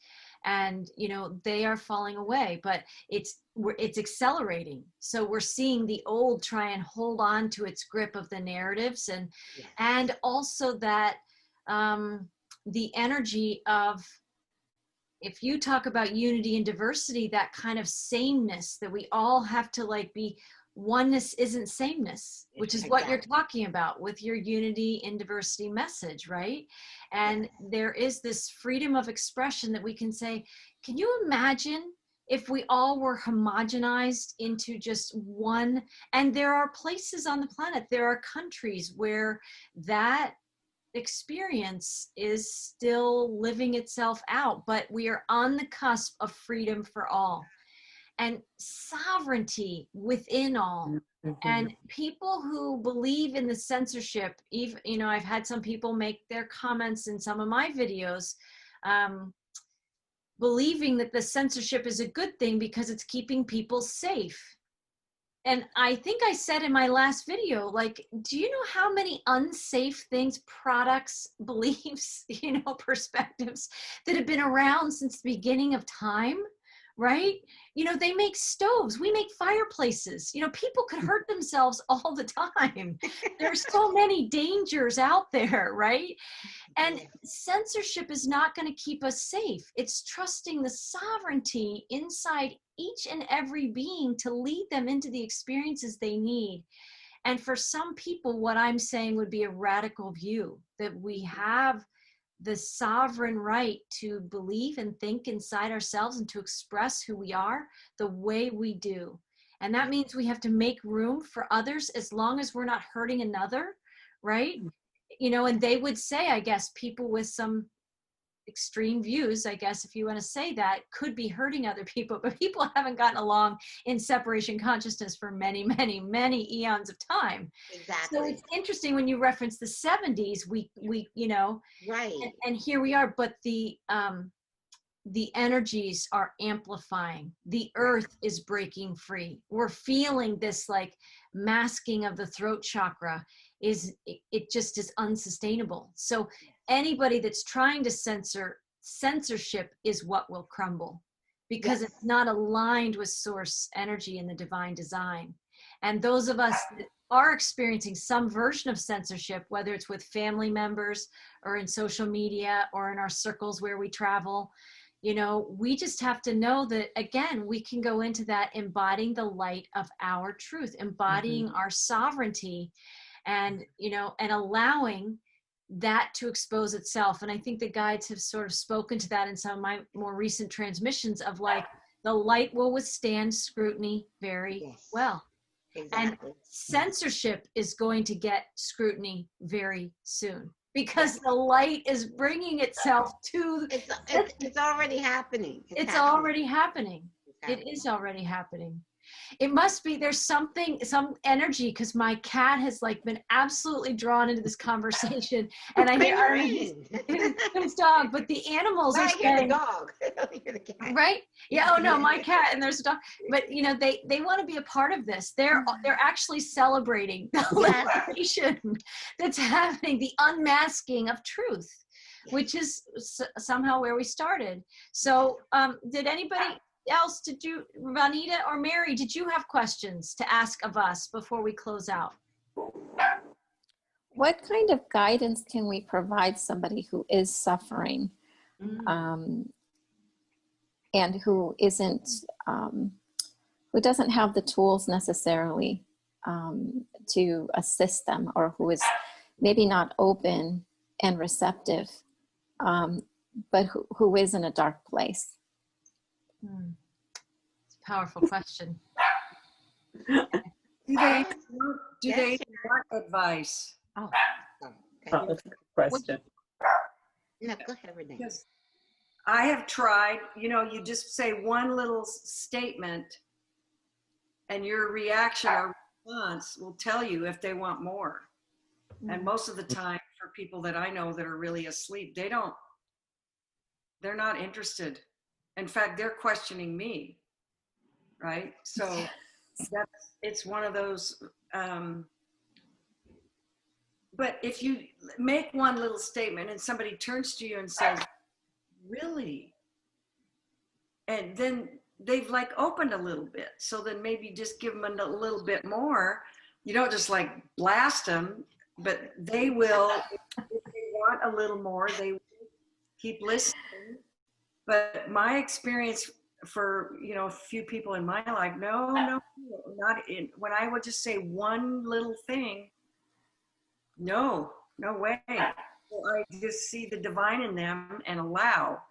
And, you know, they are falling away, but it's accelerating. So we're seeing the old try and hold on to its grip of the narratives, and also that, the energy of, if you talk about unity and diversity, that kind of sameness that we all have to like be, oneness isn't sameness, which is what you're talking about with your unity and diversity message, right? And there is this freedom of expression that we can say, can you imagine if we all were homogenized into just one? And there are places on the planet, there are countries where that experience is still living itself out, but we are on the cusp of freedom for all and sovereignty within all. And people who believe in the censorship, even, you know, I've had some people make their comments in some of my videos, believing that the censorship is a good thing because it's keeping people safe. And I think I said in my last video, like, do you know how many unsafe things, products, beliefs, you know, perspectives that have been around since the beginning of time, right? You know, they make stoves, we make fireplaces, you know, people could hurt themselves all the time. There's so many dangers out there, right? And censorship is not going to keep us safe. It's trusting the sovereignty inside each and every being to lead them into the experiences they need. And for some people, what I'm saying would be a radical view, that we have the sovereign right to believe and think inside ourselves and to express who we are the way we do. And that means we have to make room for others as long as we're not hurting another, right? You know, and they would say, I guess, people with some extreme views, I guess, if you want to say that, could be hurting other people, but people haven't gotten along in separation consciousness for many, many, many eons of time. Exactly. So it's interesting when you reference the 70s, we you know, right. And here we are, but the energies are amplifying. The earth is breaking free. We're feeling this like masking of the throat chakra. It just is unsustainable. So anybody that's trying to censorship is what will crumble, because it's not aligned with source energy and the divine design. And those of us that are experiencing some version of censorship, whether it's with family members or in social media or in our circles where we travel, you know, we just have to know that, again, we can go into that embodying the light of our truth, embodying our sovereignty, and, you know, and allowing that to expose itself. And I think the guides have sort of spoken to that in some of my more recent transmissions of like, the light will withstand scrutiny very well. Exactly. And censorship is going to get scrutiny very soon, because the light is bringing itself to it's already happening. It's already happening. It is already happening. It must be, there's some energy, because my cat has like been absolutely drawn into this conversation, and I hear his dog, but the animals are saying, the dog. Right? Yeah. Oh no, my cat, and there's a dog. But you know, they want to be a part of this. They're actually celebrating the liberation that's happening, the unmasking of truth, which is somehow where we started. So, did anybody else, Vanita or Mary, did you have questions to ask of us before we close out? What kind of guidance can we provide somebody who is suffering, and who isn't, who doesn't have the tools necessarily to assist them, or who is maybe not open and receptive, but who is in a dark place? It's a powerful question. Do they want advice? Oh, Okay. Oh, that's a good question. No, go ahead, Renee. Because I have tried, you just say one little statement and your reaction or response will tell you if they want more. And most of the time, for people that I know that are really asleep, they're not interested. In fact, they're questioning me, right? So it's one of those, but if you make one little statement and somebody turns to you and says, really? And then they've like opened a little bit. So then maybe just give them a little bit more. You don't just like blast them, but they will, if they want a little more, they will keep listening. But my experience for, a few people in my life, no, not in, when I would just say one little thing, no way. So I just see the divine in them and allow,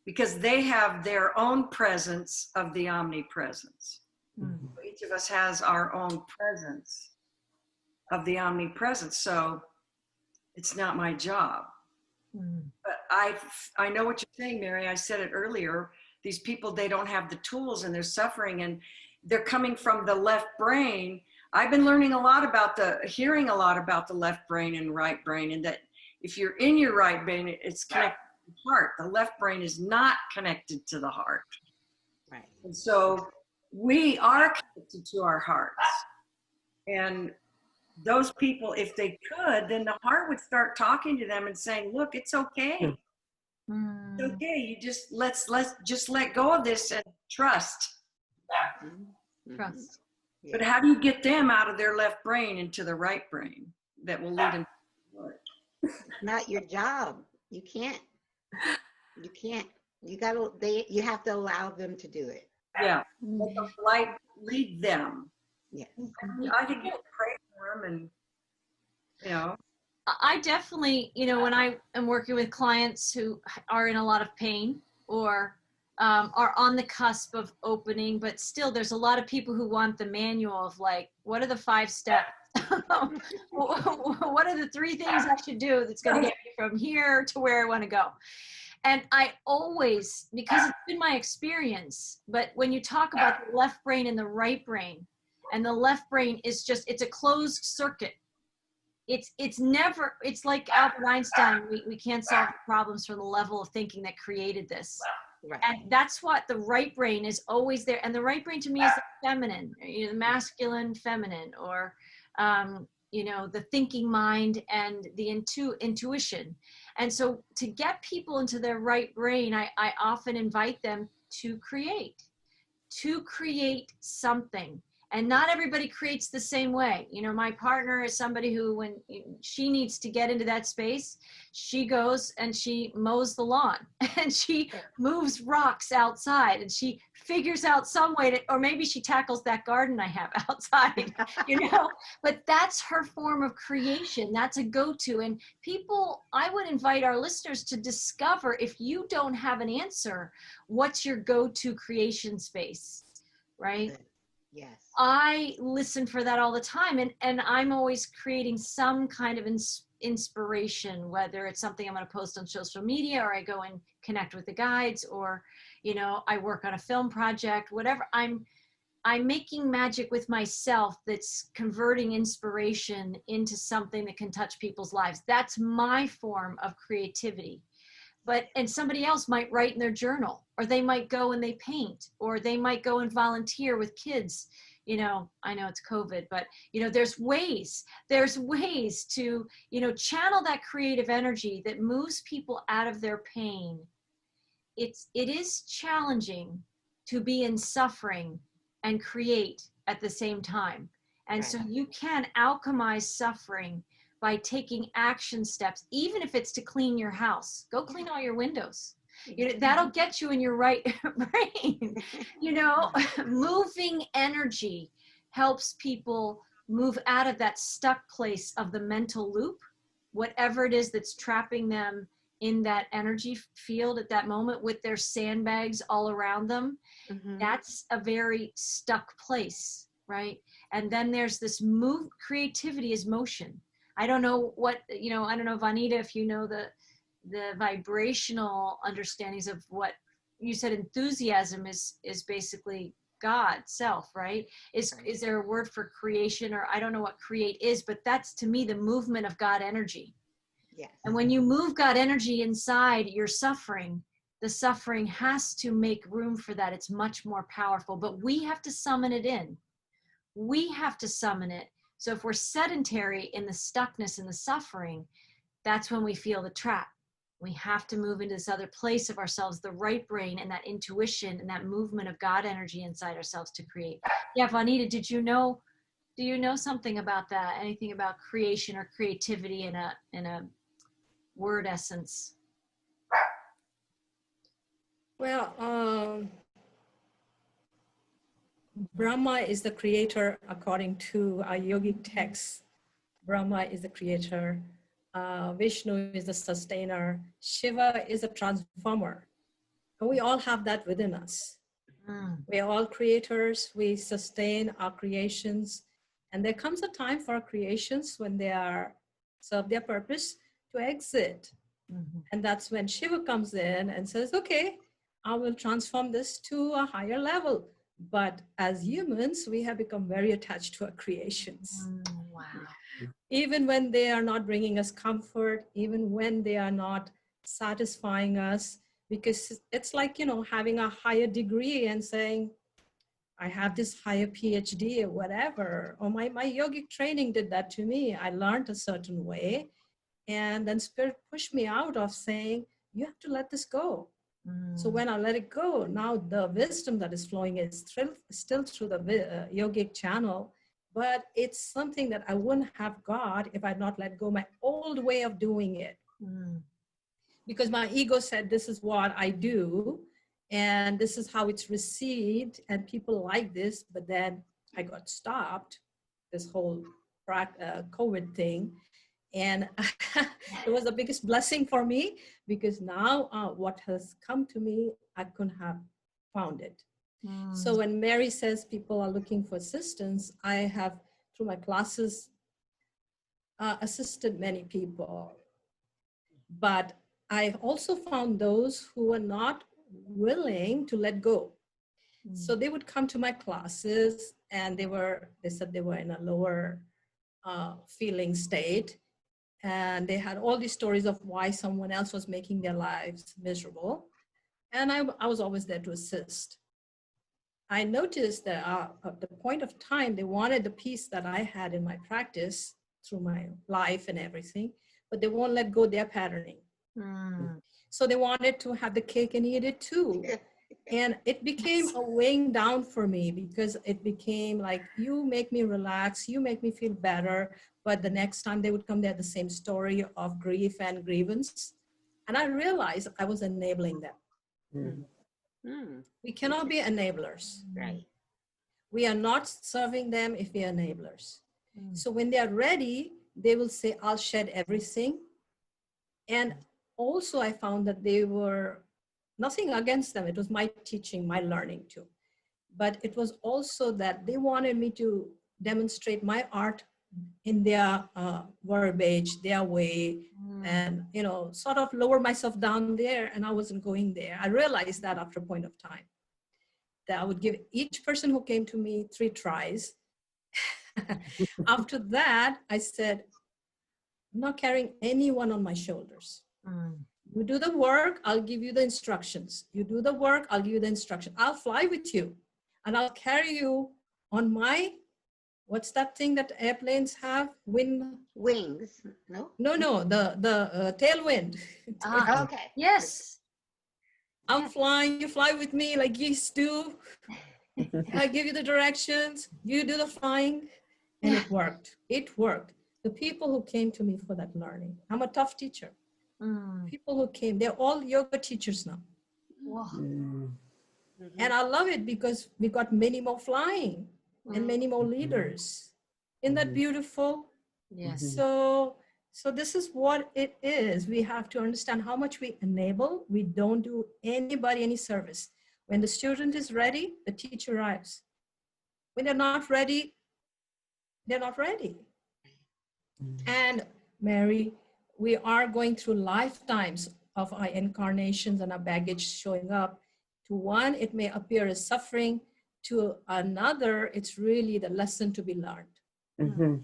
because they have their own presence of the omnipresence. Mm-hmm. Each of us has our own presence of the omnipresence. So it's not my job. Mm-hmm. But I know what you're saying, Mary. I said it earlier. These people, they don't have the tools and they're suffering, and they're coming from the left brain. I've been hearing a lot about the left brain and right brain, and that if you're in your right brain, it's connected to the heart. The left brain is not connected to the heart. Right. And so we are connected to our hearts. And those people, if they could, then the heart would start talking to them and saying, look, it's okay. Mm-hmm. It's okay. You just let's just let go of this and trust. Trust. But how do you get them out of their left brain into the right brain that will lead them to the Lord? Not your job. You can't. You have to allow them to do it. Yeah. Let the light lead them. Yes. I think you can pray for them, and I definitely, when I am working with clients who are in a lot of pain or are on the cusp of opening, but still there's a lot of people who want the manual of like, what are the 5 steps? What are the 3 things I should do that's going to get me from here to where I want to go? And I always, because it's been my experience, but when you talk about the left brain and the right brain, and the left brain is just, it's a closed circuit. It's never, it's like Albert Einstein, we can't solve the problems from the level of thinking that created this. Right. And that's what the right brain is always there. And the right brain to me is the feminine, the masculine feminine, or, the thinking mind and the intuition. And so to get people into their right brain, I often invite them to create something. And not everybody creates the same way. My partner is somebody who, when she needs to get into that space, she goes and she mows the lawn and she moves rocks outside and she figures out some way to, or maybe she tackles that garden I have outside, but that's her form of creation. That's a go-to. And people, I would invite our listeners to discover, if you don't have an answer, what's your go-to creation space, right? Yes. I listen for that all the time. And I'm always creating some kind of inspiration, whether it's something I'm going to post on social media, or I go and connect with the guides, or, I work on a film project, whatever. I'm making magic with myself that's converting inspiration into something that can touch people's lives. That's my form of creativity. And somebody else might write in their journal, or they might go and they paint, or they might go and volunteer with kids. I know it's COVID, but there's ways to, channel that creative energy that moves people out of their pain. It is challenging to be in suffering and create at the same time. And so you can alchemize suffering by taking action steps, even if it's to clean your house. Go clean all your windows. That'll get you in your right brain. Moving energy helps people move out of that stuck place of the mental loop, whatever it is that's trapping them in that energy field at that moment with their sandbags all around them. That's a very stuck place, right? And then there's this move. Creativity is motion. I don't know what, I don't know, Vanita, if you know the vibrational understandings of what you said. Enthusiasm is basically God, self, right? Is there a word for creation, or I don't know what create is, but that's to me the movement of God energy. Yes. And when you move God energy inside your suffering, the suffering has to make room for that. It's much more powerful, but we have to summon it in. We have to summon it. So if we're sedentary in the stuckness and the suffering, that's when we feel the trap. We have to move into this other place of ourselves, the right brain and that intuition and that movement of God energy inside ourselves to create. Yeah, Vanita, do you know something about that? Anything about creation or creativity in a word essence? Well, Brahma is the creator according to our yogic texts. Brahma is the creator. Vishnu is the sustainer. Shiva is a transformer. And we all have that within us. We are all creators. We sustain our creations. And there comes a time for our creations when they serve their purpose to exit. And that's when Shiva comes in and says, okay, I will transform this to a higher level. But as humans, we have become very attached to our creations. Wow. Even when they are not bringing us comfort, even when they are not satisfying us, because it's like, having a higher degree and saying, I have this higher PhD or whatever, or my yogic training did that to me. I learned a certain way, and then Spirit pushed me out of saying, you have to let this go. So when I let it go, now the wisdom that is flowing is still through the yogic channel, but it's something that I wouldn't have got if I'd not let go my old way of doing it. Because my ego said, this is what I do, and this is how it's received, and people like this, but then I got stopped, this whole COVID thing. And it was the biggest blessing for me, because now what has come to me, I couldn't have found it. So when Mary says people are looking for assistance, I have, through my classes, assisted many people. But I also found those who were not willing to let go. So they would come to my classes, and they said they were in a lower feeling state. And they had all these stories of why someone else was making their lives miserable. And I was always there to assist. I noticed that at the point of time, they wanted the peace that I had in my practice through my life and everything, but they won't let go their patterning. So they wanted to have the cake and eat it too. And it became a weighing down for me, because it became like, you make me relax, you make me feel better. But the next time they would come, they had the same story of grief and grievance. And I realized I was enabling them. We cannot be enablers. Right. We are not serving them if we are enablers. So when they are ready, they will say, I'll shed everything. And also I found that they were, nothing against them. It was my teaching, my learning too. But it was also that they wanted me to demonstrate my art in their verbiage, their way, and, sort of lower myself down there. And I wasn't going there. I realized that after a point of time, that I would give each person who came to me 3 tries. After that, I said, I'm not carrying anyone on my shoulders. You do the work, I'll give you the instructions. You do the work, I'll give you the instruction. I'll fly with you, and I'll carry you on my, what's that thing that airplanes have? Wings, no? No, the tailwind. Okay. Yes. I'm flying, you fly with me like geese do. I give you the directions, you do the flying, and it worked. It worked. The people who came to me for that learning, I'm a tough teacher. People who came, they're all yoga teachers now. Wow. And I love it, because we got many more flying and many more leaders. Isn't that beautiful? Yes. So this is what it is. We have to understand how much we enable. We don't do anybody any service. When the student is ready, the teacher arrives. When they're not ready, they're not ready. And Mary, we are going through lifetimes of our incarnations and our baggage showing up. To one, it may appear as suffering. To another, it's really the lesson to be learned. Mm-hmm.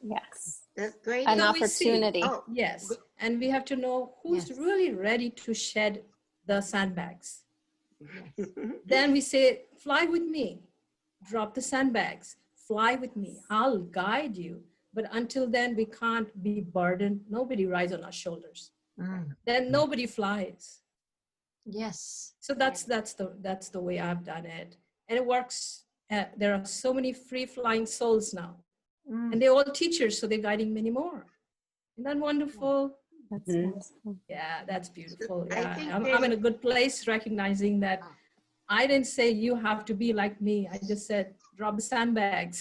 Yes. That's great. An So we see- opportunity. Oh, Yes, and we have to know who's Yes. really ready to shed the sandbags. Yes. Then we say, fly with me, drop the sandbags, fly with me, I'll guide you. But until then, we can't be burdened. Nobody rides on our shoulders. Mm. Then nobody flies. Yes. So that's the way I've done it, and it works. There are so many free flying souls now, Mm. and they're all teachers, so they're guiding many more. Isn't that wonderful? That's Mhm. wonderful. Yeah, that's beautiful. I Yeah, think I'm there's in a- a good place recognizing that I didn't say you have to be like me. I just said drop the sandbags.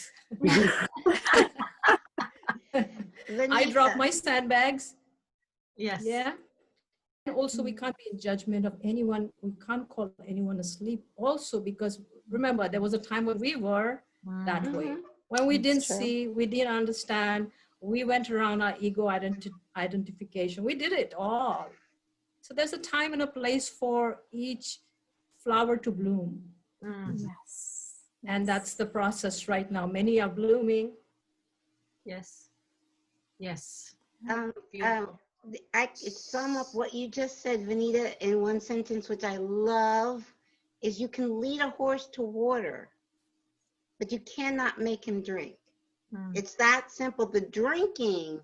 I drop Vanita, my sandbags. Yes. Yeah. And also, we can't be in judgment of anyone. We can't call anyone asleep. Also, because remember, there was a time when we were that Mm. way. When we That's didn't true. see, we didn't understand. We went around our ego identification. We did it all. So there's a time and a place for each flower to bloom. Mm. Yes. And Yes. that's the process right now. Many are blooming. Yes. Yes. um, Beautiful. I could sum up what you just said, Vanita, in one sentence, which I love, is you can lead a horse to water, but you cannot make him drink. Mm. It's that simple. The drinking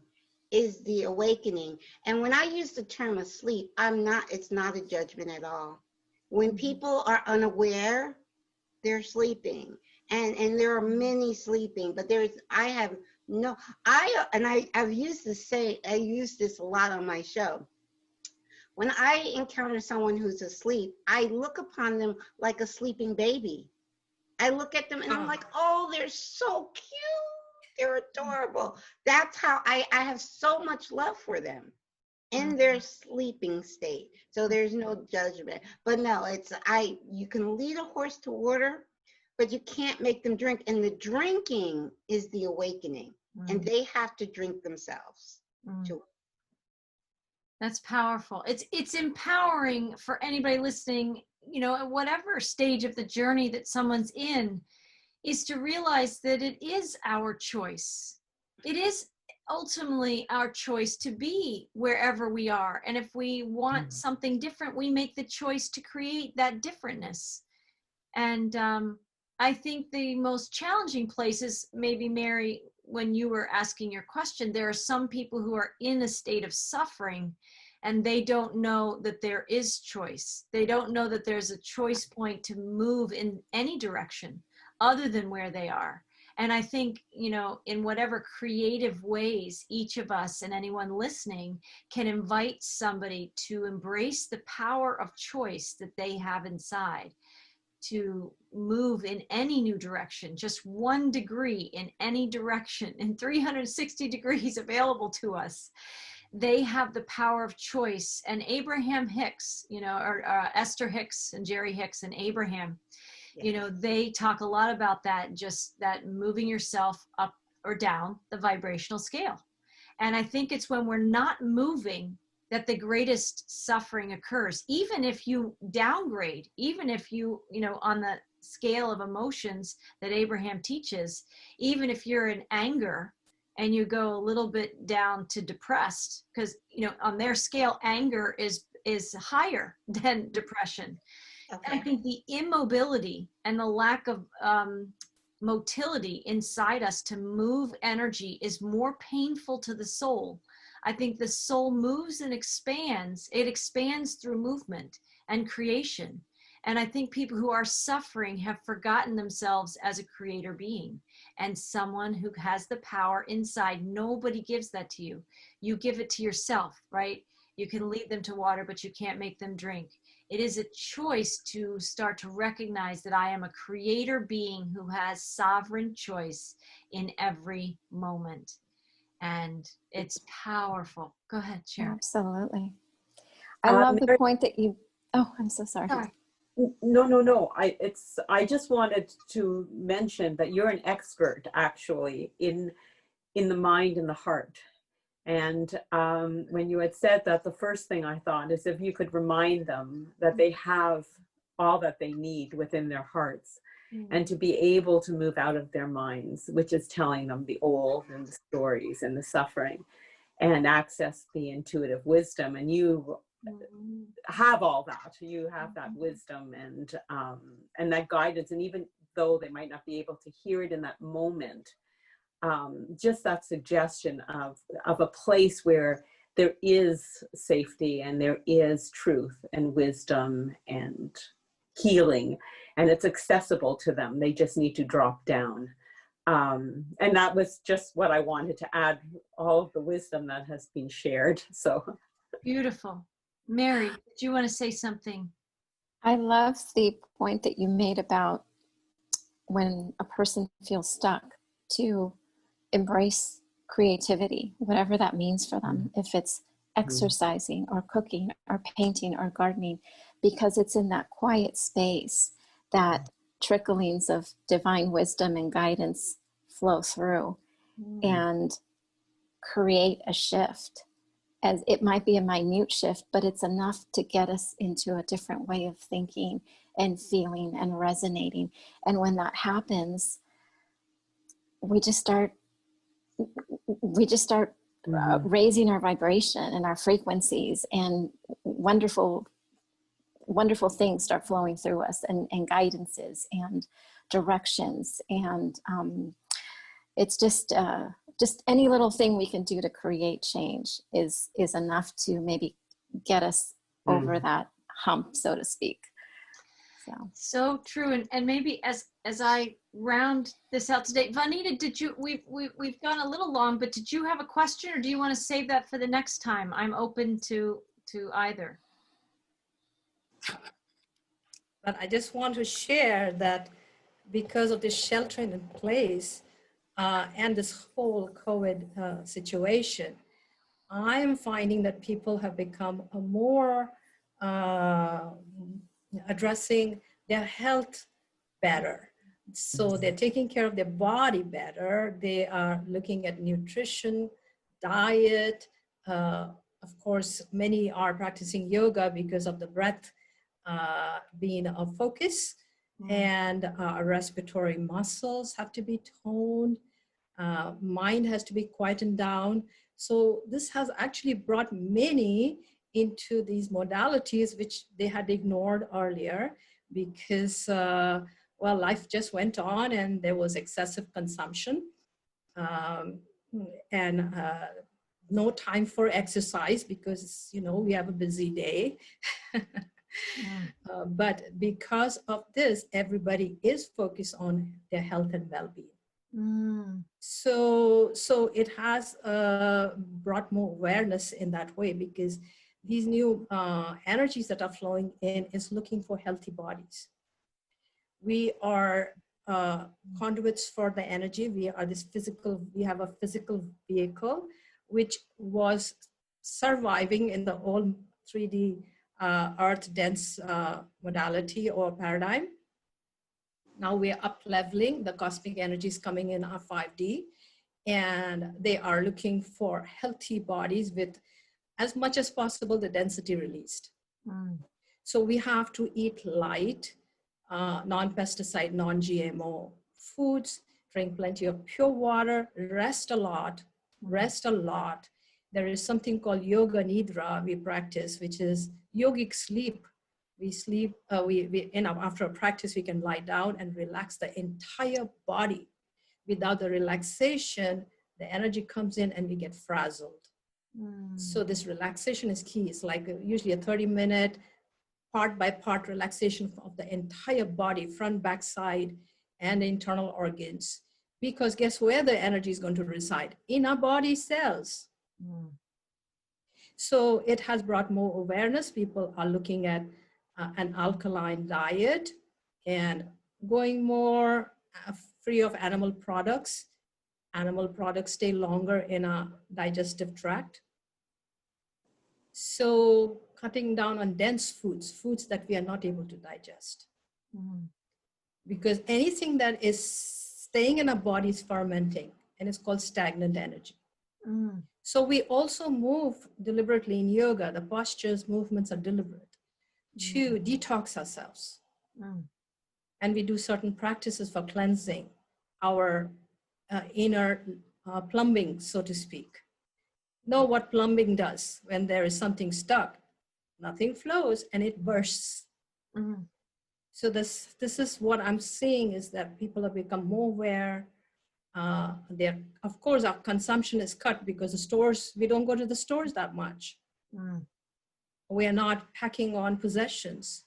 is the awakening. And when I use the term asleep, it's not a judgment at all. When people are unaware, they're sleeping. And there are many sleeping, but I've used I use this a lot on my show. When I encounter someone who's asleep, I look upon them like a sleeping baby. I look at them and I'm like, oh, they're so cute. They're adorable. That's how I have so much love for them in their sleeping state. So there's no judgment. But no, you can lead a horse to water, but you can't make them drink. And the drinking is the awakening. And they have to drink themselves. Mm. That's powerful. It's empowering for anybody listening, you know, at whatever stage of the journey that someone's in, is to realize that it is our choice. It is ultimately our choice to be wherever we are. And if we want something different, we make the choice to create that differentness. And I think the most challenging places, maybe Mary, when you were asking your question, there are some people who are in a state of suffering and they don't know that there is choice. They don't know that there's a choice point to move in any direction other than where they are. And I think, you know, in whatever creative ways each of us and anyone listening can invite somebody to embrace the power of choice that they have inside, to move in any new direction, just 1 degree in any direction, in 360 degrees available to us. They have the power of choice. And Abraham Hicks, you know, or Esther Hicks and Jerry Hicks and Abraham, you know, they talk a lot about that, just that moving yourself up or down the vibrational scale. And I think it's when we're not moving that the greatest suffering occurs. Even if you downgrade, even if you know, on the scale of emotions that Abraham teaches, even if you're in anger and you go a little bit down to depressed, because, you know, on their scale, anger is higher than depression. Okay. And I think the immobility and the lack of motility inside us to move energy is more painful to the soul. I think the soul moves and expands. It expands through movement and creation. And I think people who are suffering have forgotten themselves as a creator being and someone who has the power inside. Nobody gives that to you. You give it to yourself, right? You can lead them to water, but you can't make them drink. It is a choice to start to recognize that I am a creator being who has sovereign choice in every moment. And it's powerful. Go ahead, Sharon. Absolutely. I love the Mary, point that you, oh, I'm so sorry. Sorry. no. I just wanted to mention that you're an expert actually in the mind and the heart. And when you had said that, the first thing I thought is if you could remind them that they have all that they need within their hearts, and to be able to move out of their minds, which is telling them the old and the stories and the suffering, and access the intuitive wisdom. And you have all that. You have that wisdom and that guidance. And even though they might not be able to hear it in that moment, just that suggestion of a place where there is safety and there is truth and wisdom and healing, and it's accessible to them. They just need to drop down. And that was just what I wanted to add, all of the wisdom that has been shared. So Beautiful. Mary, do you want to say something? I love the point that you made about when a person feels stuck, to embrace creativity, whatever that means for them, if it's exercising or cooking or painting or gardening, because it's in that quiet space that tricklings of divine wisdom and guidance flow through and create a shift. As it might be a minute shift, but it's enough to get us into a different way of thinking and feeling and resonating. And when that happens, we just start raising our vibration and our frequencies, and wonderful things start flowing through us, and guidances and directions. And it's just any little thing we can do to create change is enough to maybe get us over that hump, so to speak. So true. And maybe as I round this out today, Vanita, did you, we've gone a little long, but did you have a question, or do you want to save that for the next time? I'm open to either. But I just want to share that because of this sheltering in place and this whole COVID situation, I'm finding that people have become a more addressing their health better. So they're taking care of their body better. They are looking at nutrition, diet. Of course, many are practicing yoga because of the breath being a focus, and respiratory muscles have to be toned. Mind has to be quietened down. So this has actually brought many into these modalities which they had ignored earlier because, well, life just went on and there was excessive consumption and no time for exercise because, you know, we have a busy day. But because of this, everybody is focused on their health and well-being. So it has brought more awareness in that way, because these new energies that are flowing in is looking for healthy bodies. We are conduits for the energy. We are this physical, we have a physical vehicle which was surviving in the old 3D earth dense modality or paradigm. Now we're up leveling, the cosmic energies coming in are 5D, and they are looking for healthy bodies with as much as possible the density released. So we have to eat light, non-pesticide, non-GMO foods, drink plenty of pure water, rest a lot, rest a lot. There is something called yoga nidra we practice, which is yogic sleep. We sleep, after a practice, we can lie down and relax the entire body. Without the relaxation, the energy comes in and we get frazzled. So this relaxation is key. It's like usually a 30-minute part by part relaxation of the entire body, front, back, side, and internal organs. Because guess where the energy is going to reside? In our body cells. So it has brought more awareness. People are looking at an alkaline diet and going more free of animal products. Animal products stay longer in a digestive tract. So cutting down on dense foods, foods that we are not able to digest. Because anything that is staying in our body is fermenting, and it's called stagnant energy. So we also move deliberately in yoga. The postures, movements are deliberate to detox ourselves. And we do certain practices for cleansing our inner plumbing, so to speak. Know what plumbing does when there is something stuck. Nothing flows and it bursts. So this is what I'm seeing, is that people have become more aware. Of course, our consumption is cut because the stores, we don't go to the stores that much. We are not packing on possessions.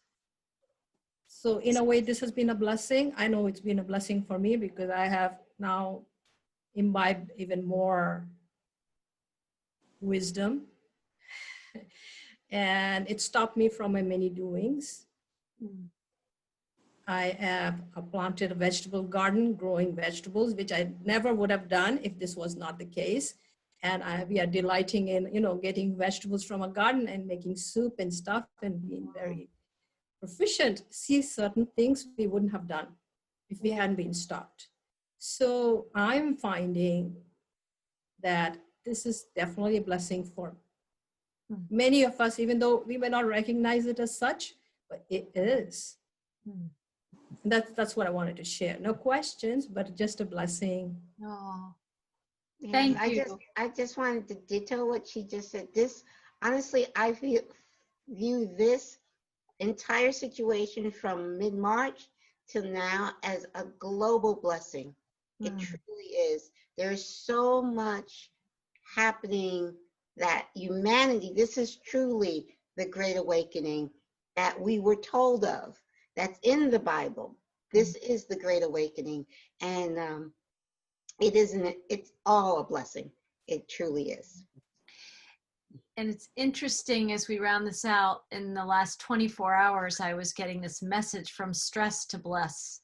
So in a way, this has been a blessing. I know it's been a blessing for me because I have now imbibed even more wisdom. And it stopped me from my many doings. I have planted a vegetable garden, growing vegetables, which I never would have done if this was not the case. And we are delighting in, getting vegetables from a garden and making soup and stuff and being very proficient. See certain things we wouldn't have done if we hadn't been stopped. So I'm finding that this is definitely a blessing for many of us, even though we may not recognize it as such, but it is. That's what I wanted to share. No questions, but just a blessing. Oh, Yeah, thank you. I just wanted to ditto what she just said. This, honestly, I view this entire situation from mid-March till now as a global blessing. It truly is. There's so much happening that humanity, this is truly the Great Awakening that we were told of. That's in the Bible. This is the Great Awakening. And it's all a blessing. It truly is. And it's interesting, as we round this out, in the last 24 hours, I was getting this message from stress to bless.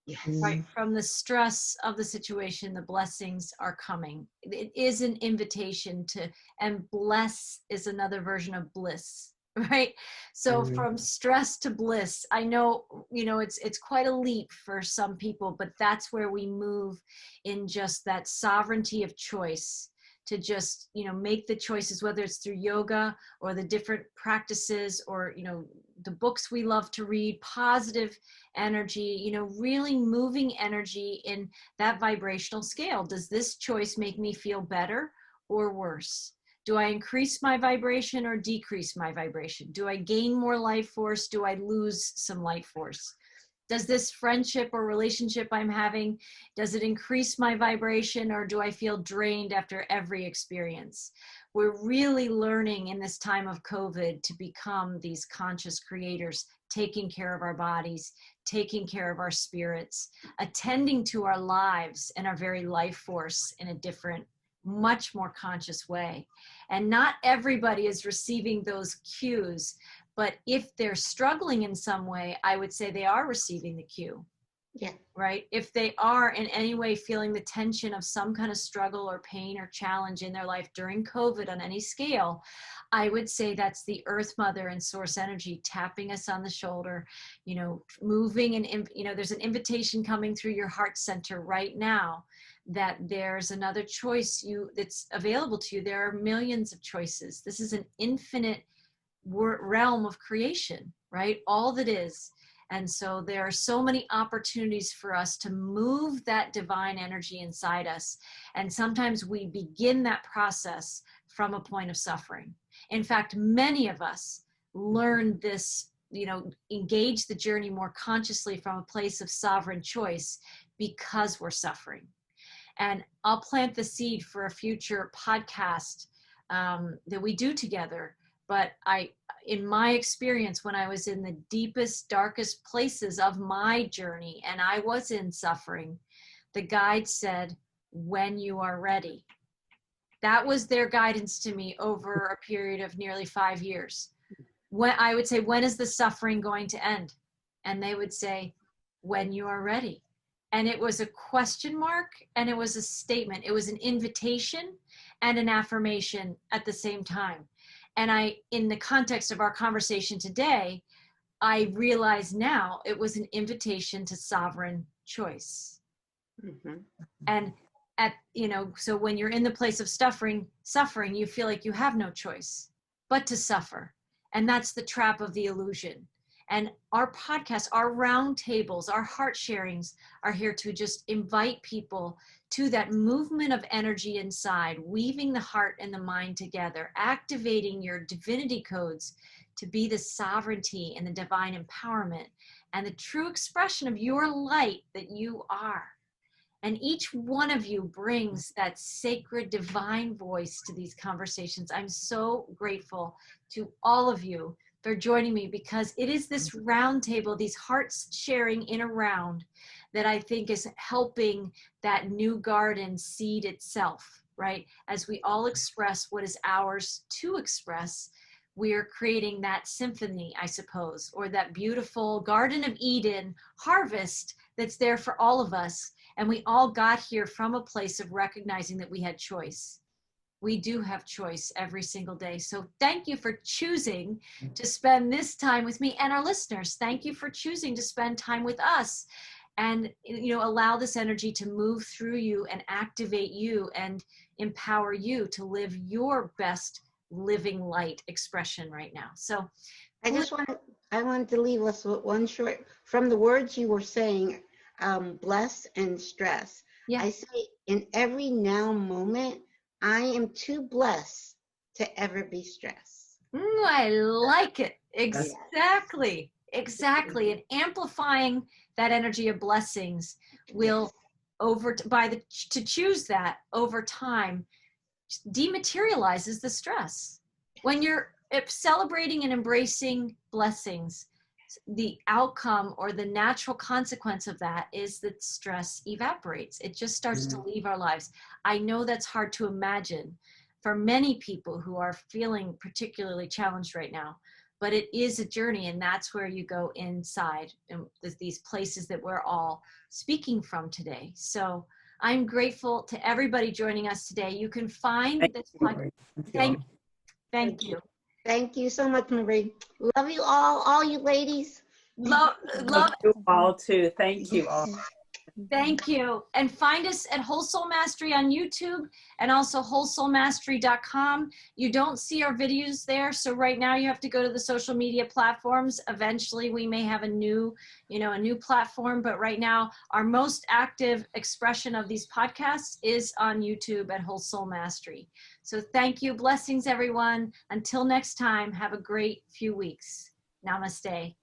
Yes. Right, from the stress of the situation, the blessings are coming. It is an invitation to, and bless is another version of bliss, right? So from stress to bliss, I know, it's quite a leap for some people, but that's where we move in just that sovereignty of choice, to just, make the choices, whether it's through yoga or the different practices or, the books we love to read, positive energy, really moving energy in that vibrational scale. Does this choice make me feel better or worse? Do I increase my vibration or decrease my vibration? Do I gain more life force? Do I lose some life force? Does this friendship or relationship I'm having, does it increase my vibration, or do I feel drained after every experience? We're really learning in this time of COVID to become these conscious creators, taking care of our bodies, taking care of our spirits, attending to our lives and our very life force in a different, much more conscious way. And not everybody is receiving those cues, but if they're struggling in some way, I would say they are receiving the cue. Yeah. Right? If they are in any way feeling the tension of some kind of struggle or pain or challenge in their life during COVID on any scale, I would say that's the Earth Mother and Source Energy tapping us on the shoulder, moving, and, there's an invitation coming through your heart center right now that there's another choice that's available to you. There are millions of choices. This is an infinite realm of creation, right? All that is. And so there are so many opportunities for us to move that divine energy inside us. And sometimes we begin that process from a point of suffering. In fact, many of us learn this, engage the journey more consciously from a place of sovereign choice because we're suffering. And I'll plant the seed for a future podcast that we do together. But in my experience, when I was in the deepest, darkest places of my journey and I was in suffering, the guide said, when you are ready. That was their guidance to me over a period of nearly 5 years. when I would say, when is the suffering going to end? And they would say, when you are ready. And it was a question mark and it was a statement. It was an invitation and an affirmation at the same time. And in the context of our conversation today, I realize now it was an invitation to sovereign choice. Mm-hmm. And so when you're in the place of suffering, you feel like you have no choice but to suffer. And that's the trap of the illusion. And our podcasts, our roundtables, our heart sharings are here to just invite people to that movement of energy inside, weaving the heart and the mind together, activating your divinity codes to be the sovereignty and the divine empowerment and the true expression of your light that you are. And each one of you brings that sacred divine voice to these conversations. I'm so grateful to all of you for joining me, because it is this roundtable, these hearts sharing in a round, that I think is helping that new garden seed itself, right? As we all express what is ours to express, we are creating that symphony, I suppose, or that beautiful Garden of Eden harvest that's there for all of us. And we all got here from a place of recognizing that we had choice. We do have choice every single day. So thank you for choosing to spend this time with me, and our listeners. Thank you for choosing to spend time with us, and allow this energy to move through you and activate you and empower you to live your best living light expression right now. So I wanted to leave us with one short, from the words you were saying, bless and stress. Yeah. I say, in every now moment, I am too blessed to ever be stressed. I like it. Exactly. Exactly. And amplifying that energy of blessings will to choose that over time dematerializes the stress. When you're celebrating and embracing blessings, the outcome or the natural consequence of that is that stress evaporates. It just starts to leave our lives. I know that's hard to imagine for many people who are feeling particularly challenged right now, but it is a journey, and that's where you go inside, and these places that we're all speaking from today. So I'm grateful to everybody joining us today. You can find this podcast. Thank you. Thank you so much, Marie. Love you all you ladies. Love you all too. Thank you all. Thank you. And find us at Whole Soul Mastery on YouTube, and also wholesoulmastery.com. You don't see our videos there, so right now you have to go to the social media platforms. Eventually we may have a new platform, but right now our most active expression of these podcasts is on YouTube at Whole Soul Mastery. So thank you. Blessings, everyone. Until next time, have a great few weeks. Namaste.